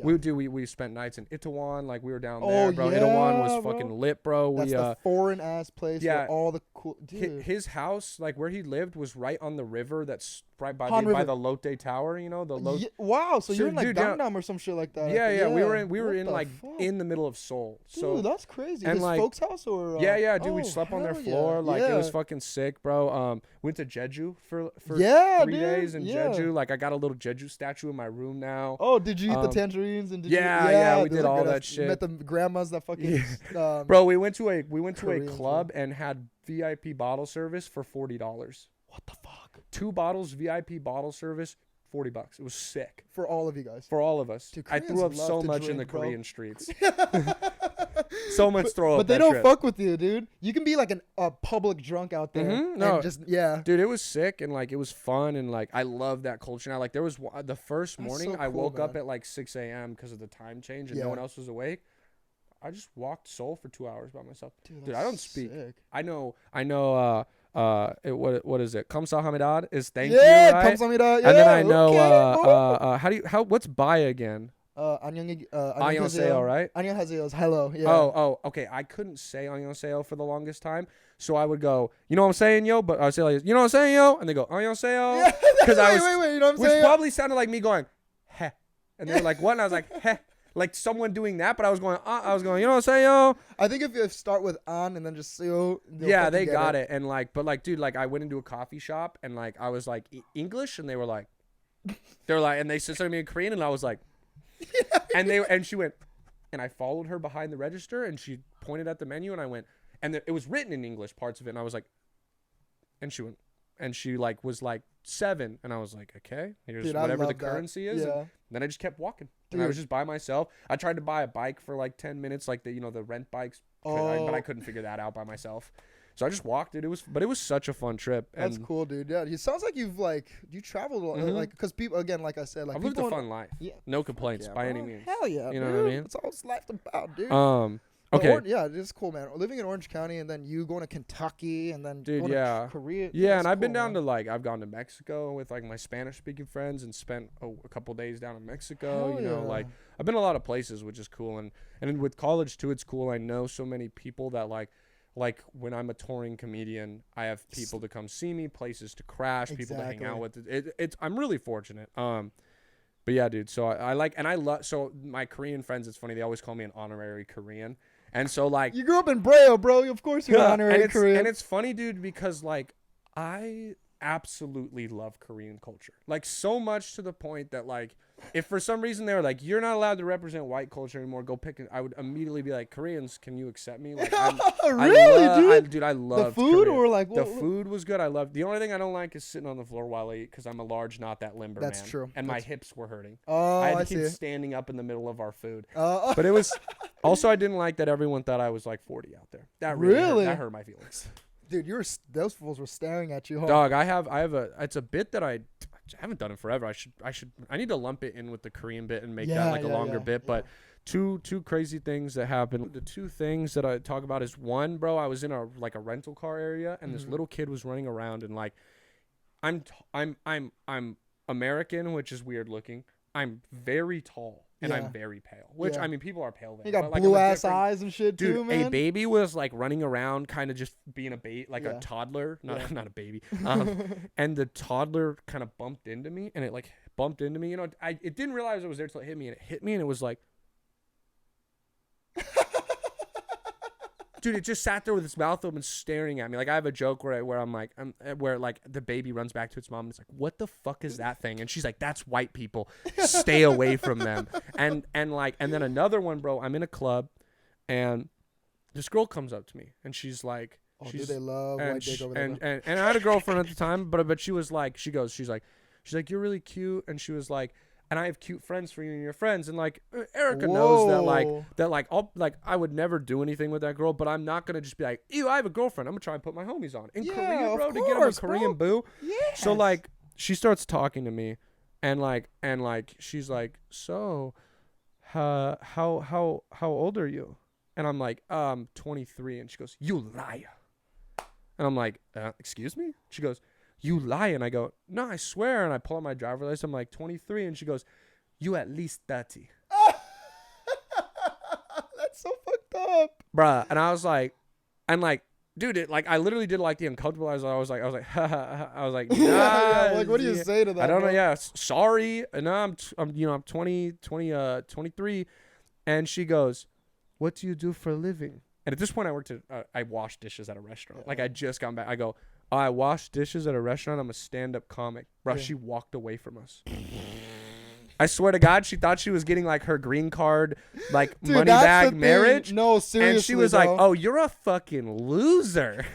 we spent nights in Itaewon. Like we were down there, bro. Itaewon was fucking lit, bro. That's the foreign ass place. Yeah. Where all the cool. Dude. His house, like where he lived, was right on the river. That's right by the Lotte Tower. You know the Lotte. Wow. So you're in like Gangnam or some shit like that. Yeah. We were in like in the middle of Seoul. So dude, that's crazy. And his like, folks' house or dude, we slept on their floor. Like it was fucking sick, bro. Went to Jeju for 3 days in Jeju. Like I got a little Jeju statue in my room now. Oh, did you eat the tangerines and we did all that shit. Met the grandmas that fucking bro, we went to a club and had VIP bottle service for $40. What the fuck? 2 bottles VIP bottle service, $40. It was sick. For all of you guys. For all of us. Dude, I threw up so much in the Korean streets. So much throw up. But they don't fuck with you, dude. You can be like a public drunk out there. No, dude, it was sick and like it was fun and like I love that culture now. Like there was the first morning I woke up at like 6 a.m. because of the time change and no one else was awake. I just walked Seoul for 2 hours by myself. Dude, I don't speak. Sick. I know. What is it? Kamsahamnida is thank you, right? Kamsahamnida. And then I know what's bye again? Annyeonghaseyo, right? Annyeonghaseyo is hello. Yeah. Oh, okay. I couldn't say annyeonghaseyo for the longest time, so I would go, you know what I'm saying, yo? But I would say like, you know what I'm saying, yo? And they go annyeonghaseyo, because wait, you know what I'm saying? Which probably sounded like me going, heh, and they were like, what? And I was like, heh. Like someone doing that, but I was going, you know what I'm saying, yo? I think if you start with on and then just yo, they got it. And like, but like, dude, like I went into a coffee shop and like I was like English, and they were like, and they said something to me in Korean, and I was like, and she went, and I followed her behind the register, and she pointed at the menu, and I went, and it was written in English, parts of it, and I was like, and she went, and she like was like 7, and I was like, okay, here's Dude, whatever the currency is. Yeah. And then I just kept walking. Dude. And I was just by myself. I tried to buy a bike for like 10 minutes, like the rent bikes, but I couldn't figure that out by myself. So I just walked it. It was such a fun trip. That's cool, dude. Yeah, it sounds like you traveled a lot, like, because people, again, like I said, like, I've lived a fun life. Yeah, no complaints by any means. Hell yeah, you know what I mean? That's all life's about, dude. Okay. Yeah, it's cool, man. Living in Orange County, and then you going to Kentucky, and then dude, going to Korea. Yeah, and I've been down to I've gone to Mexico with like my Spanish speaking friends and spent a couple days down in Mexico. Like I've been a lot of places, which is cool. And with college too, it's cool. I know so many people that like when I'm a touring comedian, I have people to come see me, places to crash, people to hang out with. I'm really fortunate. But yeah, dude. So I love. So my Korean friends, it's funny. They always call me an honorary Korean. And so like you grew up in Brea, bro. Of course you're honorary Korean. And it's funny, dude, because like I absolutely love Korean culture. Like so much to the point that like if for some reason they were like, you're not allowed to represent white culture anymore, go pick it, I would immediately be like, Koreans, can you accept me? Like really, dude? I love the food. Korea. Or like the food was good. I love the only thing I don't like is sitting on the floor while I eat because I'm a large, not that limber man. That's true. And my hips were hurting. Oh, I had to keep standing up in the middle of our food. But it was also I didn't like that everyone thought I was like 40 out there. That really that hurt my feelings. Dude, those fools were staring at you. Huh? Dog, I have it's a bit that I haven't done it forever. I need to lump it in with the Korean bit and make that like a longer bit. But two crazy things that happened. The two things that I talk about is one, bro, I was in a rental car area and this little kid was running around and like I'm American, which is weird looking. I'm very tall. And I'm very pale, which I mean, people are pale there. You got blue ass eyes and shit dude, too, man. A baby was like running around, kind of just being a toddler, not a baby. And the toddler kind of bumped into me, and it like bumped into me. It didn't realize it was there till it hit me, and it hit me, and it was like, dude, it just sat there with its mouth open, staring at me. Like I have a joke where I'm like, where like the baby runs back to its mom and it's like, what the fuck is that thing? And she's like, that's white people. Stay away from them. And then another one, bro. I'm in a club, and this girl comes up to me, and she's like, do they love white dick over there? And I had a girlfriend at the time, but she was like, she's like, you're really cute, and she was like. And I have cute friends for you and your friends. And like Erica knows that I would never do anything with that girl, but I'm not gonna just be like, ew, I have a girlfriend. I'm gonna try and put my homies on. In Korea, bro, to get him a Korean boo. Yes. So like she starts talking to me and she's like, so how old are you? And I'm like, 23. And she goes, you liar. And I'm like, excuse me? She goes, you lie. And I go, no, I swear. And I pull out my driver's license. I'm like 23. And she goes, you at least 30. That's so fucked up. Bruh. And I was like, dude, I literally did like the uncomfortable. I was like, nah, like, what do you say to that? I don't know. Yeah. Sorry. And now I'm 23. And she goes, what do you do for a living? And at this point I wash dishes at a restaurant. Like I just got back. I go, I wash dishes at a restaurant. I'm a stand-up comic. Bro, she walked away from us. I swear to God, she thought she was getting like her green card, like dude, money bag marriage. No, seriously. And she was like, oh, you're a fucking loser.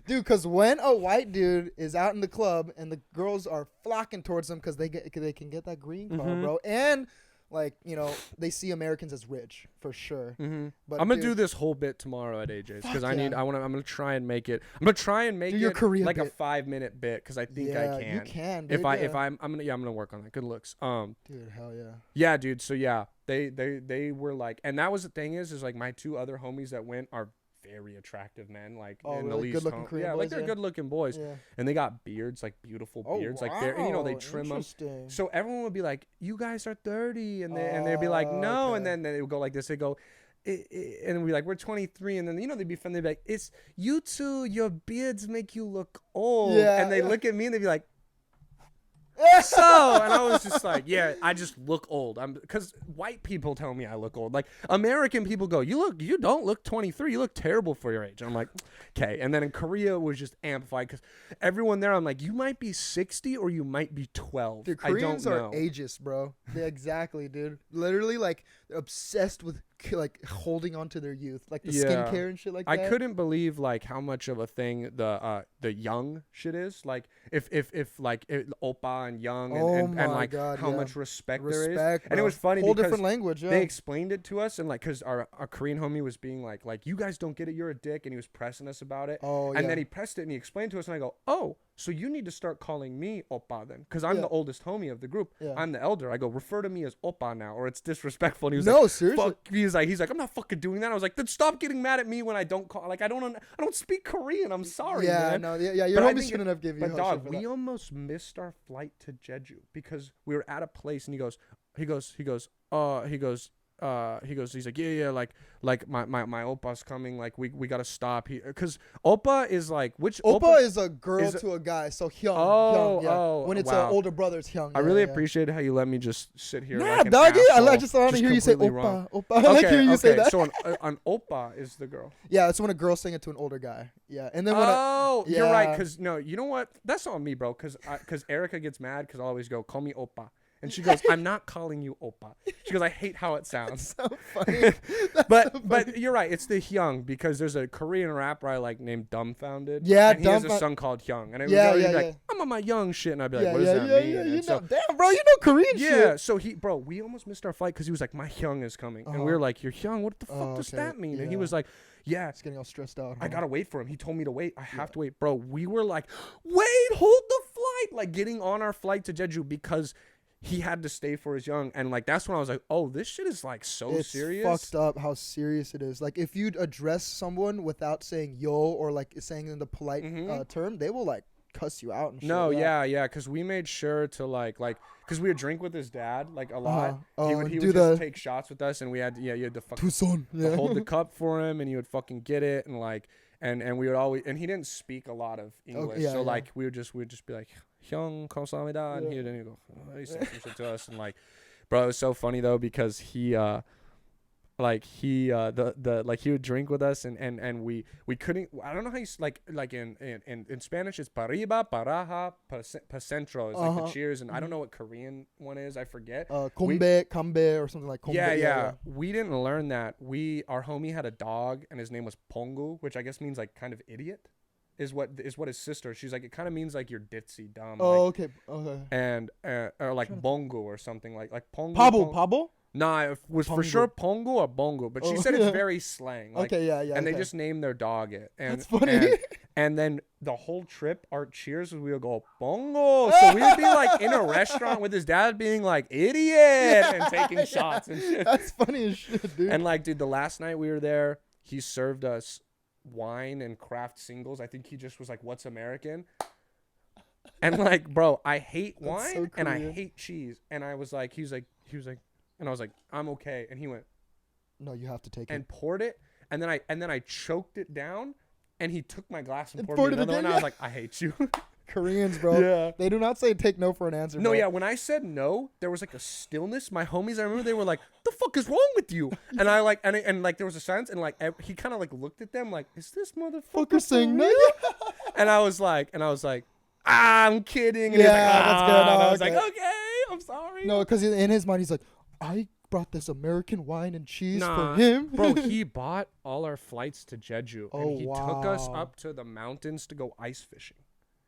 Dude, because when a white dude is out in the club and the girls are flocking towards him because they can get that green card, bro. And like, they see Americans as rich for sure. Mm-hmm. But I'm gonna do this whole bit tomorrow at AJ's because I'm gonna try and make it. I'm gonna try and make it Korean like bit. A 5-minute bit because I think I can. You can. Dude, I'm gonna work on that. Good looks. Dude, hell yeah. Yeah, dude. So yeah, they were like, and that was the thing is like my two other homies that went are very attractive men, like in the least good-looking Korean boys, like they're good-looking boys, and they got beards, like beautiful beards, like they're they trim them. So everyone would be like, "You guys are 30," and they'd be like, "No," and then they would go like this. They go, and we'd be like, "We're 23," and then they'd be fun. They'd be like, "It's you two. Your beards make you look old," and they look at me and they'd be like. So, and I was just like, yeah, I just look old. Because white people tell me I look old. Like, American people go, you don't look 23. You look terrible for your age. And I'm like, okay. And then in Korea, it was just amplified because everyone there, I'm like, you might be 60 or you might be 12. Dude, Koreans are ageist, bro. Yeah, exactly, dude. Literally, like, they're obsessed with like holding on to their youth, like the skincare and shit like that. I couldn't believe like how much of a thing the young shit is. Like if like oppa and young and like God, how much respect there is. Bro. And it was funny whole because different language. Yeah. They explained it to us and like because our Korean homie was being like you guys don't get it, you're a dick, and he was pressing us about it. And then he pressed it and he explained to us and I go, oh, so you need to start calling me oppa then, because I'm the oldest homie of the group. I'm the elder. I go, refer to me as oppa now, or it's disrespectful. And he was like, seriously. Fuck. He's like, I'm not fucking doing that. I was like, then stop getting mad at me when I don't call. Like I don't speak Korean. I'm sorry. Man. Your homie shouldn't have given you. But dog, we almost missed our flight to Jeju because we were at a place and he goes, he's like, yeah, like my oppa's coming, like we gotta stop here, because oppa is like, which oppa is a girl to a guy, so hyung, when it's an older brother, it's hyung. I really appreciate how you let me just sit here. Nah, like doggy, I just want to hear you say oppa. I like hearing you say that. So an oppa is the girl. Yeah, it's when a girl saying it to an older guy. Yeah, and then when you're right, because no, you know what? That's on me, bro. Because Erica gets mad because I always go, call me oppa. And she goes, I'm not calling you oppa. She goes, I hate how it sounds. That's so funny. But you're right. It's the Hyung, because there's a Korean rapper I like named Dumbfounded. Yeah, and he has a song called Hyung. And it was like, I'm on my young shit. And I'd be like, what does that mean? Damn, bro, you know Korean shit. Yeah, so we almost missed our flight because he was like, my Hyung is coming. And we were like, your Hyung? What the fuck does that mean? And he was like, yeah. It's getting all stressed out. I gotta wait for him. He told me to wait. I have to wait. Bro, we were like, wait, hold the flight. Like getting on our flight to Jeju because he had to stay for his young, and like that's when I was like, oh, this shit is like so serious. It's fucked up how serious it is. Like if you'd address someone without saying yo, or like saying in the polite term, they will like cuss you out and shit. No, yeah, because we made sure to like because we would drink with his dad like a lot. He would just take shots with us, and we had you had to fucking hold the cup for him, and he would fucking get it, and like and we would always, and he didn't speak a lot of English, like we would just be like, Hyung 감사합니다, and he'd go, he said some shit to us, and like, bro, it was so funny though because he he would drink with us, and we couldn't, I don't know how you like in Spanish it's pariba, paraja, pacentro is like the cheers, and I don't know what Korean one is, I forget. Kambe or something like kombe. Yeah. We didn't learn that. Our homie had a dog and his name was Pongu, which I guess means like kind of idiot. Is what his sister, she's like, it kind of means like you're ditzy, dumb. Oh, like, okay. And or like bongo or something like pongo. Pabo? Nah, it was pongo. For sure pongo or bongo, but she said it's very slang. Like, okay, yeah. And they just named their dog it. And, that's funny. And then the whole trip, our cheers was we would go bongo. So we would be like in a restaurant with his dad being like idiot and taking shots and shit. That's funny as shit, dude. And like, dude, the last night we were there, he served us wine and craft singles. I think he just was like, what's American? And like, bro, I hate wine and I hate cheese. And I was like, he was like, and I was like, I'm okay. And he went, no, you have to take it. And poured it. And then I choked it down, and he took my glass and poured me another one. I was like, I hate you. Koreans, bro. Yeah. They do not say take no for an answer. No, bro. yeah. When I said no, there was like a stillness. My homies, I remember they were like, "The fuck is wrong with you?" And I like, and like there was a silence, and like he kind of like looked at them like, "Is this motherfucker saying no?" And I was like, I'm kidding. And yeah, like, that's good. And I was like, okay, I'm sorry. No, because in his mind, he's like, I brought this American wine and cheese for him. Bro, he bought all our flights to Jeju, and he took us up to the mountains to go ice fishing.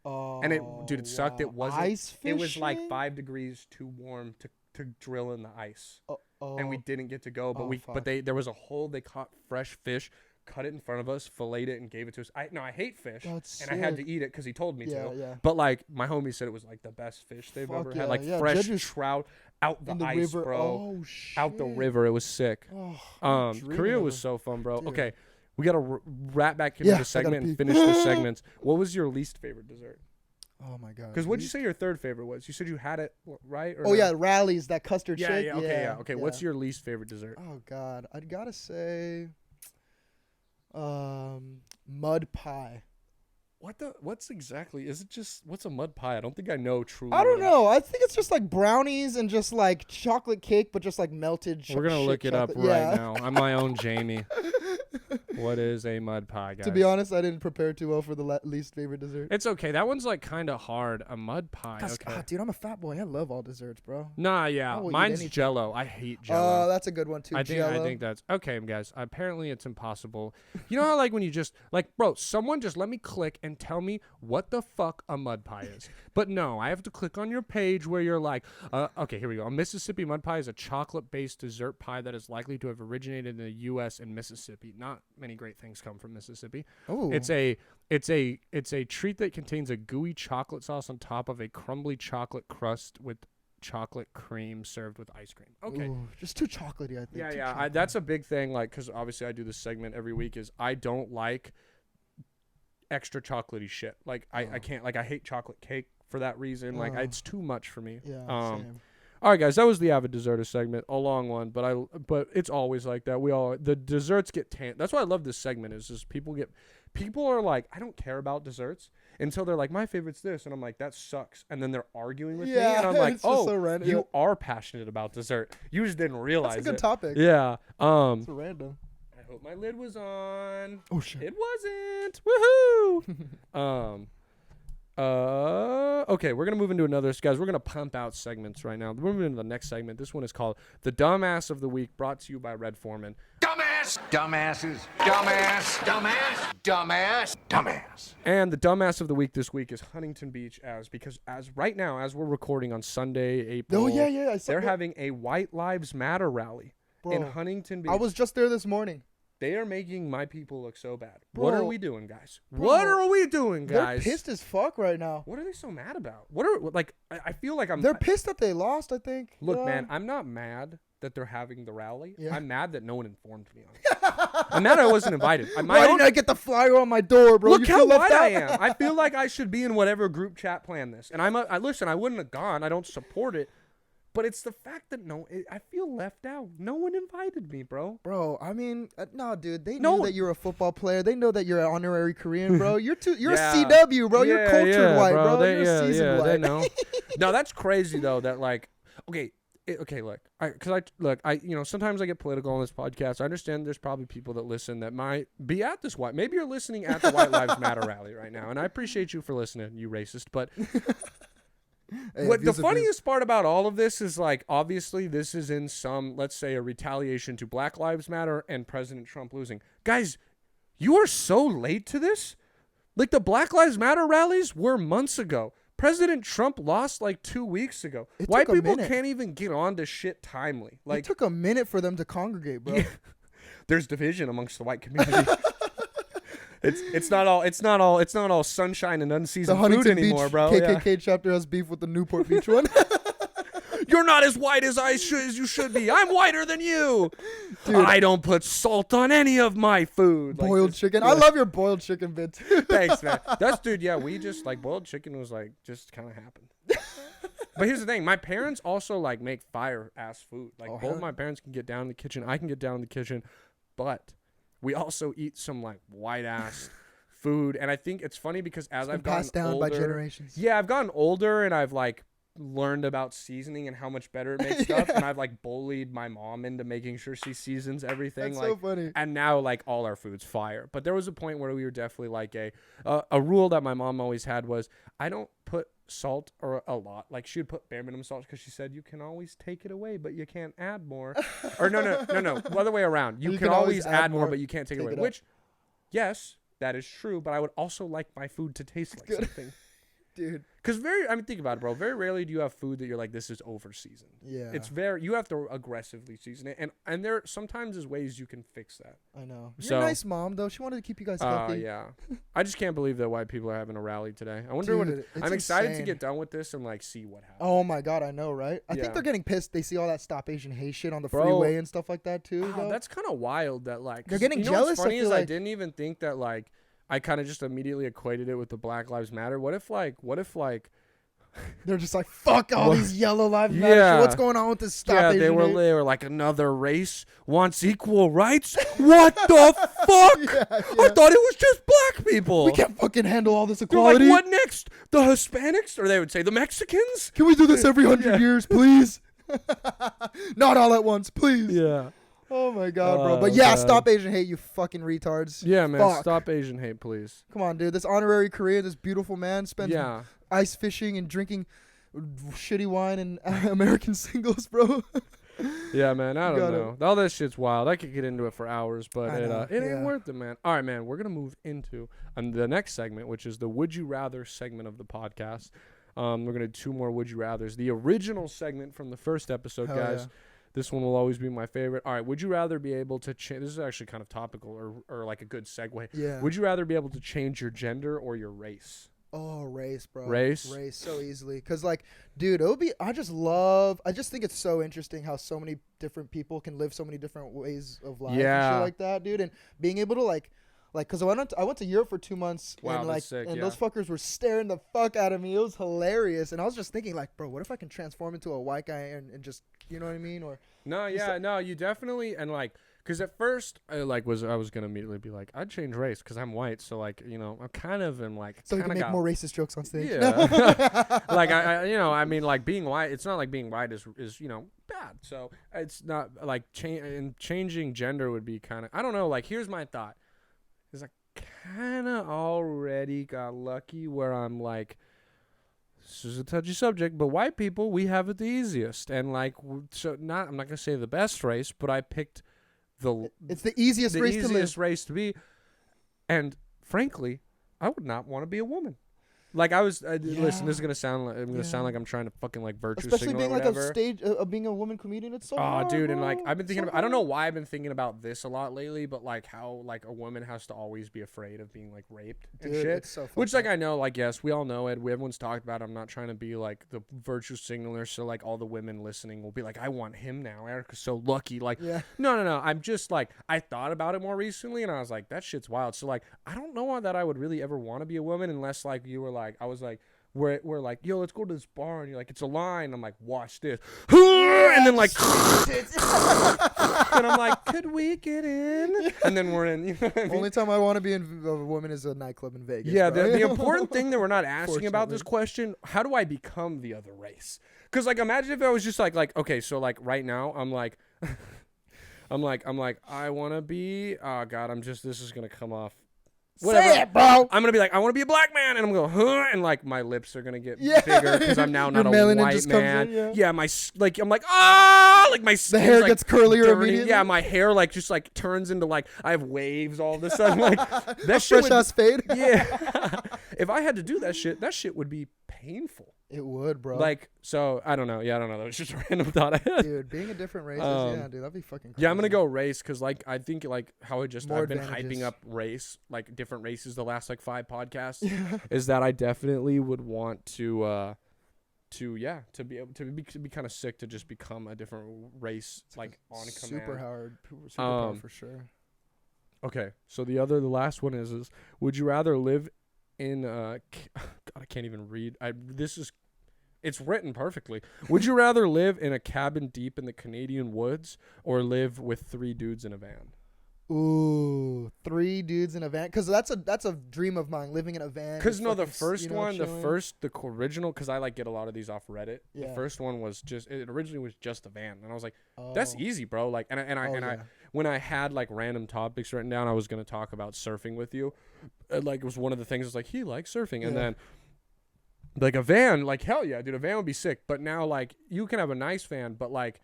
And it sucked. It wasn't. Ice fishing? It was like 5 degrees too warm to drill in the ice, and we didn't get to go. But there was a hole. They caught fresh fish, cut it in front of us, filleted it, and gave it to us. I hate fish, I had to eat it because he told me to. Yeah. But like my homie said, it was like the best fish they've ever had. Like fresh trout out the ice, river. Bro. Oh shit. Out the river. It was sick. Korea was so fun, bro. Dude. Okay. We got to wrap back into the segment and finish the segments. What was your least favorite dessert? Oh, my God. Because what did you say your third favorite was? You said you had it, right? Or yeah, Rallies, that custard shake. Yeah, okay. What's your least favorite dessert? Oh, God. I'd got to say mud pie. What's exactly? Is it just what's a mud pie? I don't think I know truly. I don't know. I think it's just like brownies and just like chocolate cake, but just like melted. We're gonna look it up right now. I'm my own Jamie. What is a mud pie, guys? To be honest, I didn't prepare too well for the least favorite dessert. It's okay. That one's like kind of hard. A mud pie. Okay. Dude, I'm a fat boy. I love all desserts, bro. Nah, yeah. Mine's Jell-O. I hate Jell-O. Oh, that's a good one too. I think that's okay, guys. Apparently, it's impossible. You know how like when you just like, bro, someone just let me click and tell me what the fuck a mud pie is. But no, I have to click on your page where you're like, okay, here we go. A Mississippi mud pie is a chocolate-based dessert pie that is likely to have originated in the U.S. and Mississippi. Not many great things come from Mississippi. Ooh. It's a treat that contains a gooey chocolate sauce on top of a crumbly chocolate crust with chocolate cream served with ice cream. Okay. Ooh, just too chocolatey, I think. Yeah. That's a big thing, like, because obviously I do this segment every week, is I don't like extra chocolatey shit. Like, I can't, like, I hate chocolate cake for that reason. Like, it's too much for me. Yeah, same. All right, guys, that was the Avid Desserter segment, a long one, but it's always like that. The desserts get that's why I love this segment, is just people are like, I don't care about desserts until they're like, my favorite's this, and I'm like, that sucks, and then they're arguing with me, and I'm like, oh, so you are passionate about dessert. You just didn't realize That's a good topic. Yeah. It's random. I hope my lid was on. Oh shit. It wasn't. Woohoo. Okay, we're gonna move into another, guys. We're gonna pump out segments right now. We're moving into the next segment. This one is called the Dumbass of the Week, brought to you by Red Foreman. Dumbass, dumbasses, dumbass, dumbass, dumbass, dumbass. And the Dumbass of the Week this week is Huntington Beach, because right now, as we're recording on Sunday, April, I saw they're having a White Lives Matter rally in Huntington Beach. I was just there this morning. They are making my people look so bad. Bro, what are we doing, guys? What are we doing, guys? They're pissed as fuck right now. What are they so mad about? I feel like They're pissed that they lost, I think. Look, man, I'm not mad that they're having the rally. Yeah. I'm mad that no one informed me on it. I'm mad I wasn't invited. Why didn't I get the flyer on my door, bro? Look how white I am. I feel like I should be in whatever group chat planned this. And listen, I wouldn't have gone. I don't support it. But it's the fact that I feel left out. No one invited me, bro. Bro, I mean, no, dude. They know that you're a football player. They know that you're an honorary Korean, bro. You're a CW, bro. You're cultured white, bro. You're seasoned white. They know. No, that's crazy though. That like, okay, look, sometimes I get political on this podcast. I understand there's probably people that listen that might be at this white. Maybe you're listening at the White Lives Matter rally right now, and I appreciate you for listening, you racist, but. Hey, what the funniest part about all of this is, like, obviously this is in some, let's say, a retaliation to Black Lives Matter and President Trump losing. Guys, you are so late to this. Like, the Black Lives Matter rallies were months ago. President Trump lost like 2 weeks ago. White people can't even get on to shit timely. Like, it took a minute for them to congregate, bro. Yeah. There's division amongst the white community. It's not all sunshine and unseasoned food anymore, bro. KKK chapter has beef with the Newport Beach one. You're not as white as you should be. I'm whiter than you. Dude, I don't put salt on any of my food. Boiled chicken. I love your boiled chicken bit too. Thanks, man. We just like boiled chicken was like just kind of happened. But here's the thing. My parents also like make fire ass food. Like both my parents can get down in the kitchen. I can get down in the kitchen, but we also eat some like white ass food, and I think it's funny because as I've gotten passed down older, by generations. Yeah, I've gotten older, and I've like learned about seasoning and how much better it makes stuff, and I've like bullied my mom into making sure she seasons everything. That's like, so funny. And now like all our food's fire. But there was a point where we were definitely like a rule that my mom always had was I don't put salt or a lot. Like she would put bare minimum salt because she said you can always take it away, but you can't add more. Or no, the other way around. You can always add more, but you can't take it away. Which, yes, that is true. But I would also like my food to taste like something. Dude. Because think about it, bro. Very rarely do you have food that you're like, this is over seasoned. Yeah. You have to aggressively season it. And there sometimes is ways you can fix that. I know. You're a nice mom, though. She wanted to keep you guys healthy. Yeah. I just can't believe that white people are having a rally today. I wonder I'm excited to get done with this and like see what happens. Oh my God, I know, right? I think they're getting pissed. They see all that Stop Asian Hate shit on the freeway and stuff like that too. Wow, that's kind of wild that like they're getting jealous. What's funny is I didn't even think that like I kind of just immediately equated it with the Black Lives Matter. What if They're just like, fuck all these yellow lives matter. Yeah. Shit. What's going on with this stop Asian they hate? were like, another race wants equal rights. What the fuck? Yeah. I thought it was just black people. We can't fucking handle all this They're equality. like, what next? The Hispanics, or they would say the Mexicans. Can we do this every 100 years, please? Not all at once, please. Yeah. Oh my god, bro. But yeah, God. stop Asian hate, you fucking retards. Yeah, man. Fuck. Stop Asian hate, please. Come on, dude. This honorary Korea, this beautiful man spends Yeah. ice fishing and drinking shitty wine and American singles, bro. Yeah, man. I don't know. All that shit's wild. I could get into it for hours, but it ain't worth it, man. All right, man. We're gonna move into the next segment, which is the Would You Rather segment of the podcast. We're gonna do 2 more Would You Rathers. The original segment from the first episode, Hell guys. yeah. This one will always be my favorite. All right. Would you rather be able to change? This is actually kind of topical, or like a good segue. Yeah. Would you rather be able to change your gender or your race? Oh, race, bro. Race so easily. Cause like, dude, I just think it's so interesting how so many different people can live so many different ways of life and shit like that, dude. And being able to like, cause I went to Europe for 2 months. Wow, and like, that's sick, and yeah. those fuckers were staring the fuck out of me. It was hilarious. And I was just thinking like, bro, what if I can transform into a white guy and just, you know what I mean? Or no, yeah, no, you definitely, and like, cause at first I was gonna immediately be like, I'd change race cause I'm white, so like, you know, I kind of am like, so you can make more racist jokes on stage. Yeah. Like I you know, I mean, like being white, it's not like being white is you know bad. So it's not like changing gender would be kind of, I don't know. Like here's my thought, is I kind of already got lucky where I'm like, this is a touchy subject, but white people, we have it the easiest, and like, so I'm not gonna say the best race, but I picked it's the easiest race to live. Race to be, and frankly, I would not want to be a woman. Like listen, this is gonna sound like I'm trying to fucking like virtue especially signal being or like whatever. a stage being a woman comedian. It's so hard, dude, bro. and like I've been thinking so about, I don't know why I've been thinking about this a lot lately, but like how like a woman has to always be afraid of being like raped and shit. It's so Which like up. I know, like yes, we all know it. Everyone's talked about it. I'm not trying to be like the virtue signaler, so like all the women listening will be like, I want him now. Erica's so lucky. Like no. I'm just like, I thought about it more recently, and I was like, that shit's wild. So like I don't know that I would really ever want to be a woman unless like you were like, I was like, we're like, yo, let's go to this bar, and you're like, it's a line. I'm like, watch this, and then like, and I'm like, could we get in? And then we're in. You know what I mean? Only time I want to be in a woman is a nightclub in Vegas. Yeah, bro. the important thing that we're not asking about this question: how do I become the other race? Because like, imagine if I was just like, okay, so like right now, I'm like, I want to be. Oh God, this is gonna come off. Whatever. Say it, bro. I'm gonna be like, I want to be a black man, and I'm going, huh, and like my lips are gonna get bigger because I'm now not a white man. Yeah, my like, I'm like, like my the hair like, gets curlier dirty. immediately. Yeah, my hair like just like turns into like I have waves all of a sudden. Like that fresh ass fade. Yeah, if I had to do that shit would be painful. It would, bro. Like, so I don't know. Yeah, I don't know. That was just a random thought I had. Dude, being a different race, dude, that'd be fucking crazy. Yeah, I'm gonna go race because like I think like how I've been advantages. hyping up race, like different races the last like 5 podcasts, is that I definitely would want to be able to be kind of sick to just become a different race, like on command. Superpower for sure. Okay, so the last one is would you rather live in God, I can't even read. It's written perfectly. Would you rather live in a cabin deep in the Canadian woods or live with 3 dudes in a van? Ooh, 3 dudes in a van. Because that's a dream of mine, living in a van. Because no, the first one, the original, because I like get a lot of these off Reddit. Yeah. The first one was it originally was just a van, and I was like, that's easy, bro. Like, I when I had like random topics written down, I was gonna talk about surfing with you. Like it was one of the things. It was like he likes surfing, and then. Like a van, like hell yeah, dude, a van would be sick. But now, like, you can have a nice van, but like,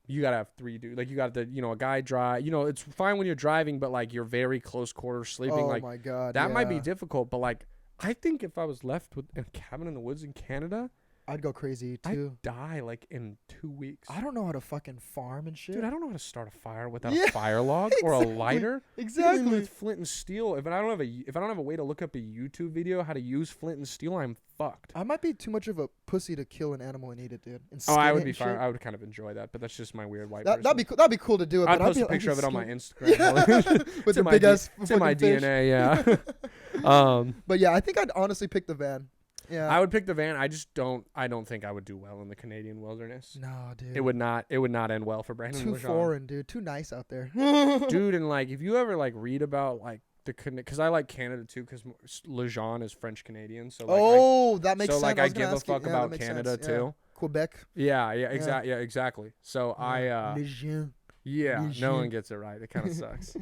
you gotta have 3 dudes. Like, you got a guy drive. It's fine when you're driving, but like, you're very close quarters sleeping. Oh like, my God, that might be difficult. But like, I think if I was left with a cabin in the woods in Canada, I'd go crazy too. I'd die like in 2 weeks. I don't know how to fucking farm and shit. Dude, I don't know how to start a fire without a fire log or a lighter. Exactly. Even with flint and steel. If I don't have a way to look up a YouTube video how to use flint and steel, I'm fucked. I might be too much of a pussy to kill an animal and eat it, dude. I would be fine. I would kind of enjoy that, but that's just my weird white person. That'd be cool. That'd be cool to do it. I'd but post a picture of it on my Instagram. With the big ass. It's in my DNA. Yeah. But yeah, I think I'd honestly pick the van. Yeah. I would pick the van. I don't think I would do well in the Canadian wilderness. No, dude. It would not end well for Brandon Too Lejeune. foreign, dude. Too nice out there. Dude, and like if you ever like read about like because I like Canada too, because Lejeune is French Canadian, so like that makes sense. So like I give a fuck about Canada too. Quebec. Yeah, exactly. So Lejeune. No one gets it right. It kind of sucks.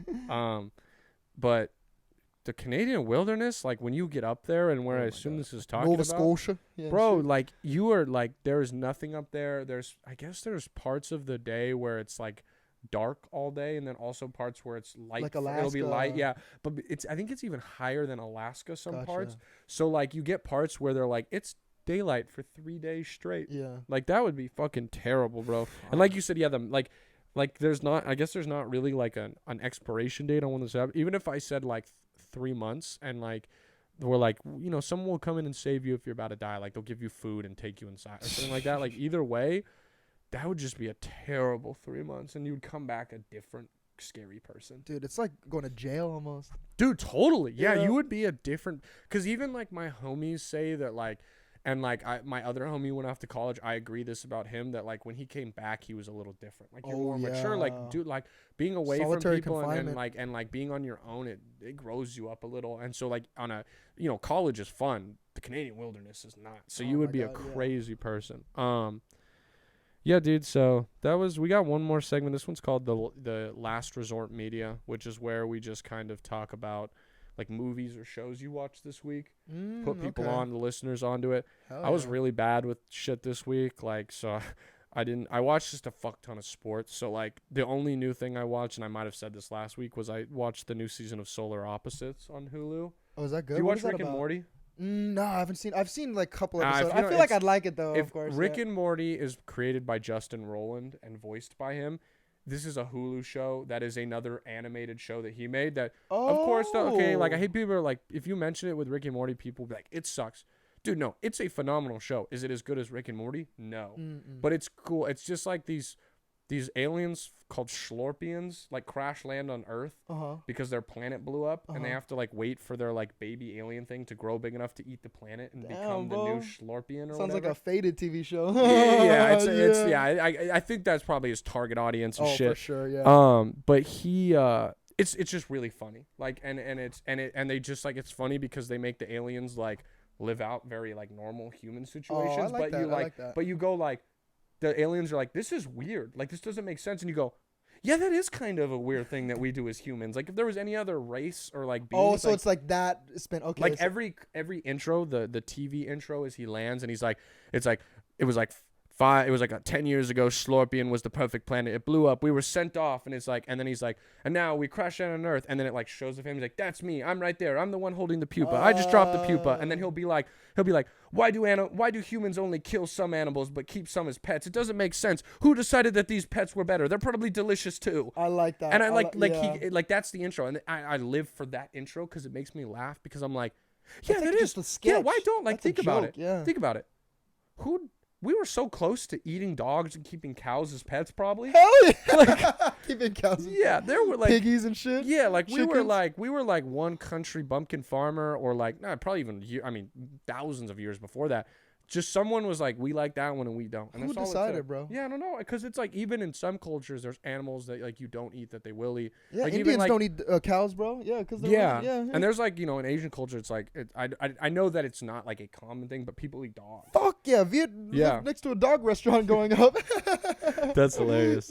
But the Canadian wilderness, like when you get up there, and where I assume this is talking Nova about, Scotia, bro, like you are like there is nothing up there. I guess there's parts of the day where it's like dark all day, and then also parts where it's light. Like Alaska. It'll be light, yeah. But I think it's even higher than Alaska. Some parts. Gotcha. So like you get parts where they're like it's daylight for 3 days straight. Yeah. Like that would be fucking terrible, bro. And like you said, yeah, like there's not. I guess there's not really like an expiration date on when this happens. Even if I said like 3 months, and like we're like, you know, someone will come in and save you if you're about to die. Like they'll give you food and take you inside or something like that. Like either way, that would just be a terrible 3 months, and you would come back a different scary person. Dude, it's like going to jail almost. Dude, totally. Yeah, you would be a different. Because even like my homies say that like. And like my other homie went off to college. I agree this about him, that like when he came back, he was a little different. Like you're more mature. Like dude, like being away Solitary from people and like being on your own, it grows you up a little. And so like on a college is fun. The Canadian wilderness is not. So you would be a crazy person. Yeah, dude. So we got one more segment. This one's called the Last Resort Media, which is where we just kind of talk about like movies or shows you watched this week. Put people on, the listeners onto it. I was really bad with shit this week. Like, so I watched just a fuck ton of sports. So like the only new thing I watched, and I might have said this last week, was I watched the new season of Solar Opposites on Hulu. Oh, is that good? Do you watch Rick and Morty? No, I haven't seen. I've seen like a couple episodes. I feel like I'd like it though. Of course. Rick and Morty is created by Justin Roiland and voiced by him. This is a Hulu show that is another animated show that he made that, of course, okay, like I hate people are like, if you mention it with Rick and Morty, people be like, it sucks. Dude, no, it's a phenomenal show. Is it as good as Rick and Morty? No. But it's cool. It's just like these aliens called Schlorpians like crash land on Earth because their planet blew up and they have to like wait for their like baby alien thing to grow big enough to eat the planet and become the new Schlorpian or Sounds whatever. like a Faded TV show. I think that's probably his target audience and shit. For sure, yeah. But he it's just really funny. Like and they just like, it's funny because they make the aliens like live out very like normal human situations, but you go like, the aliens are like, this is weird. Like, this doesn't make sense. And you go, yeah, that is kind of a weird thing that we do as humans. Like, if there was any other race or, like, beings. Oh, so like, it's like that. Okay. Like, every intro, the TV intro is he lands, and he's like, it was like 10 years ago, Schlorpian was the perfect planet. It blew up. We were sent off. And it's like, and then he's like, and now we crash down on Earth. And then it, like, shows of him. He's like, that's me. I'm right there. I'm the one holding the pupa. I just dropped the pupa. And then he'll be like, why do humans only kill some animals but keep some as pets? It doesn't make sense. Who decided that these pets were better? They're probably delicious too. I like that. And I like that's the intro, and I live for that intro because it makes me laugh because I'm like, yeah, that's that like is. Just a sketch. Yeah, why don't like that's think about it? Yeah. Think about it. We were so close to eating dogs and keeping cows as pets, probably. Hell yeah! Keeping cows. Yeah, there were like piggies and shit. Yeah, like we were like one country bumpkin farmer, or like probably even thousands of years before that. Just someone was like, we like that one and we don't. And who decided, bro? Yeah, I don't know, because it's like even in some cultures, there's animals that like you don't eat that they will eat. Yeah, like, Indians don't eat cows, bro. Yeah, because and there's like in Asian culture, it's like I know that it's not like a common thing, but people eat dogs. Fuck yeah, live next to a dog restaurant going up. That's hilarious.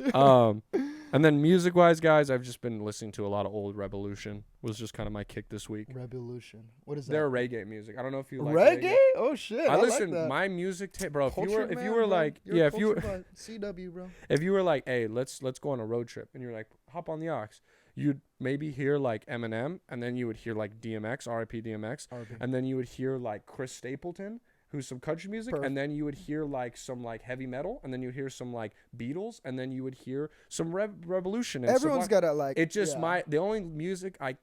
And then music wise, guys, I've just been listening to a lot of old Revolution. Was just kind of my kick this week. Revolution. What is that? They're reggae music. I don't know if you like reggae. Oh shit! I listen. Like that. My music tape, bro. Culture, if you were like, yeah, if you were CW, bro. If you were like, hey, let's go on a road trip, and you're like, hop on the aux, you'd maybe hear like Eminem, and then you would hear like DMX, R.I.P. DMX, and then you would hear like Chris Stapleton, who's some country music, and then you would hear like some like heavy metal, and then you hear some like Beatles, and then you would hear some Revolution. And everyone's got to like. It just the only music I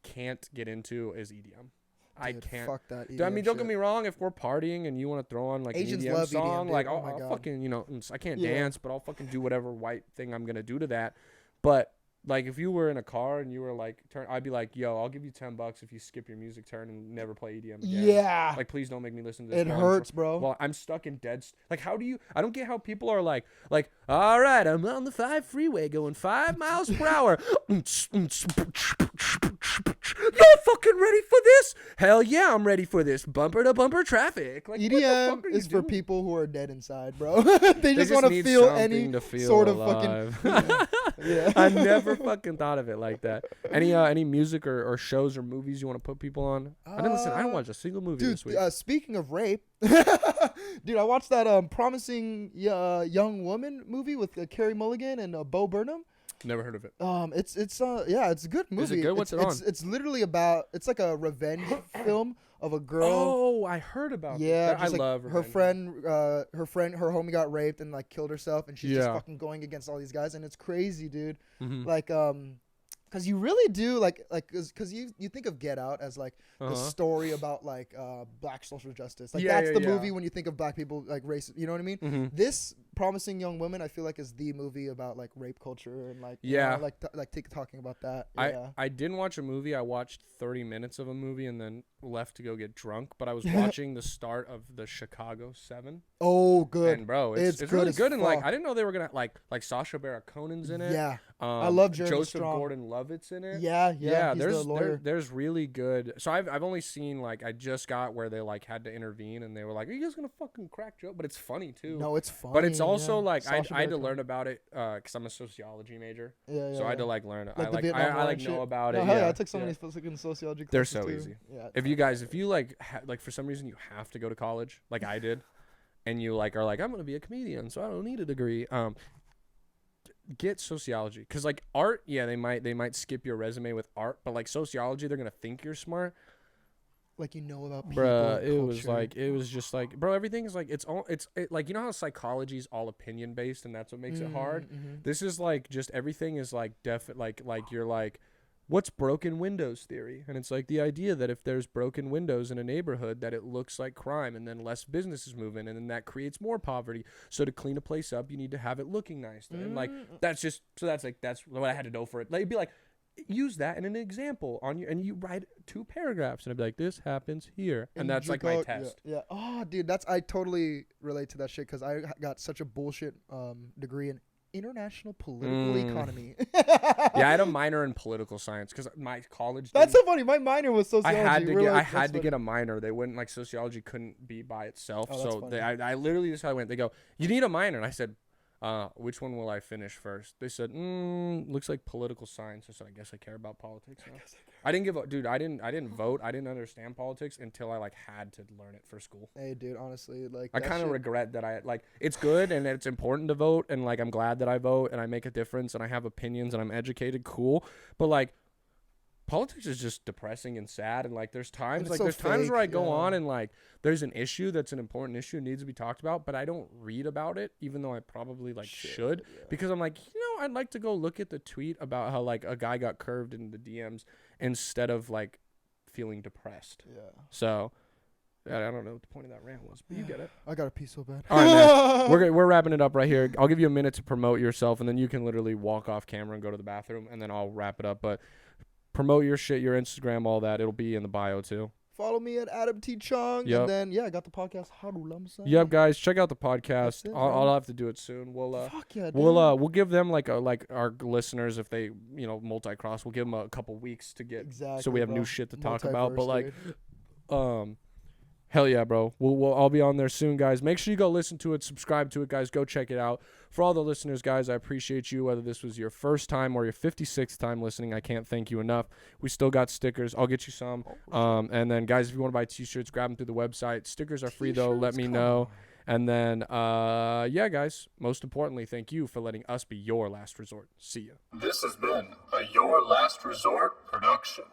can't get into is EDM. I can't. Fuck that. EDM I mean, don't get me wrong. If we're partying and you want to throw on like Asians an EDM love song, EDM, like oh I'll fucking I can't dance, but I'll fucking do whatever white thing I'm gonna do to that. But Like if you were in a car and you were like, I'd be like, yo, I'll give you $10 if you skip your music turn and never play EDM again. Yeah. Like, please don't make me listen to this. It hurts, bro. Well, I'm stuck in like, how do you? I don't get how people are like, all right, I'm on the 5 freeway going 5 miles per hour. You're fucking ready for this? Hell yeah, I'm ready for this. Bumper to bumper traffic. Like, EDM is for people who are dead inside, bro. they just want to feel any sort of alive. fucking. Yeah. I never fucking thought of it like that. Any music or shows or movies you want to put people on? I didn't watch a single movie this week. Speaking of rape, dude, I watched that Promising Young Woman movie with Carey Mulligan and Bo Burnham. Never heard of it. It's a good movie. Is it good? What's it on? It's literally about, it's like a revenge film of a girl. Oh, I heard about it. Yeah, I love her friend, her homie got raped and like killed herself, and she's just fucking going against all these guys, and it's crazy, dude. Mm-hmm. Like because you really do because you think of Get Out as like the story about like black social justice. Like that's the movie when you think of black people like race. You know what I mean? Mm-hmm. This Promising Young Woman, I feel like, is the movie about like rape culture and like talking about that. Yeah. I didn't watch a movie. I watched 30 minutes of a movie and then left to go get drunk. But I was watching the start of the Chicago 7. Oh, good. And bro, it's really good. And like I didn't know they were gonna like Sacha Baron Cohen's in it. Yeah. I love Jeremy Joseph Strong. Gordon-Levitt's in it. Yeah. He's there's really good. So I've only seen like I just got where they like had to intervene and they were like, are you guys gonna fucking crack joke? But it's funny too. No, it's funny. But it's also like I had to learn about it because I'm a sociology major. So I had to like learn it. I know about it. I took so many fucking sociology classes. They're so too. easy. Yeah. If you like for some reason you have to go to college like I did, and you like are like I'm gonna be a comedian, so I don't need a degree. Get sociology, because like art, they might skip your resume with art, but like sociology, they're gonna think you're smart. Like, you know about people. Bruh, it was just like, bro, everything is like, it's like, you know how psychology is all opinion based and that's what makes it hard. Mm-hmm. This is like just everything is like like you're like, what's broken windows theory? And it's like the idea that if there's broken windows in a neighborhood, that it looks like crime, and then less businesses move in, and then that creates more poverty. So to clean a place up, you need to have it looking nice. And like that's what I had to know for it. Like, it'd be like, use that in an example on your, and you write 2 paragraphs, and I'd be like, this happens here, and that's like my test. Yeah. Oh, dude, I totally relate to that shit because I got such a bullshit degree in international political economy. Yeah, I had a minor in political science because my college. That's so funny. My minor was sociology. I had to get a minor. They wouldn't like sociology couldn't be by itself. So I literally just went. They go, you need a minor, and I said, which one will I finish first? They said, looks like political science. I said, I guess I care about politics now. I didn't give a dude. I didn't vote. I didn't understand politics until I like had to learn it for school. Hey, dude, honestly, like I kind of regret that I like. It's good and it's important to vote, and like I'm glad that I vote and I make a difference and I have opinions and I'm educated. Cool, but like politics is just depressing and sad, and like there's times times where I go on and like there's an issue that's an important issue and needs to be talked about, but I don't read about it, even though I probably like should because I'm like, I'd like to go look at the tweet about how like a guy got curved in the DMs instead of like feeling depressed. Yeah. So I don't know what the point of that rant was, but you get it. I got a pee so bad. All right, man. We're wrapping it up right here. I'll give you a minute to promote yourself, and then you can literally walk off camera and go to the bathroom, and then I'll wrap it up. But promote your shit, your Instagram, all that. It'll be in the bio too. Follow me at Adam T. Chong. Yep. And then, I got the podcast. Yep, guys, check out the podcast. I'll have to do it soon. We'll give them like our listeners, if they, multi-cross, we'll give them a couple weeks to get, so we have new shit to talk about. But like, hell yeah, bro. I'll be on there soon, guys. Make sure you go listen to it, subscribe to it, guys. Go check it out. For all the listeners, guys, I appreciate you. Whether this was your first time or your 56th time listening, I can't thank you enough. We still got stickers. I'll get you some. And then, guys, if you want to buy T-shirts, grab them through the website. Stickers are free, though. Let me know. And then, guys, most importantly, thank you for letting us be your last resort. See ya. This has been a Your Last Resort production.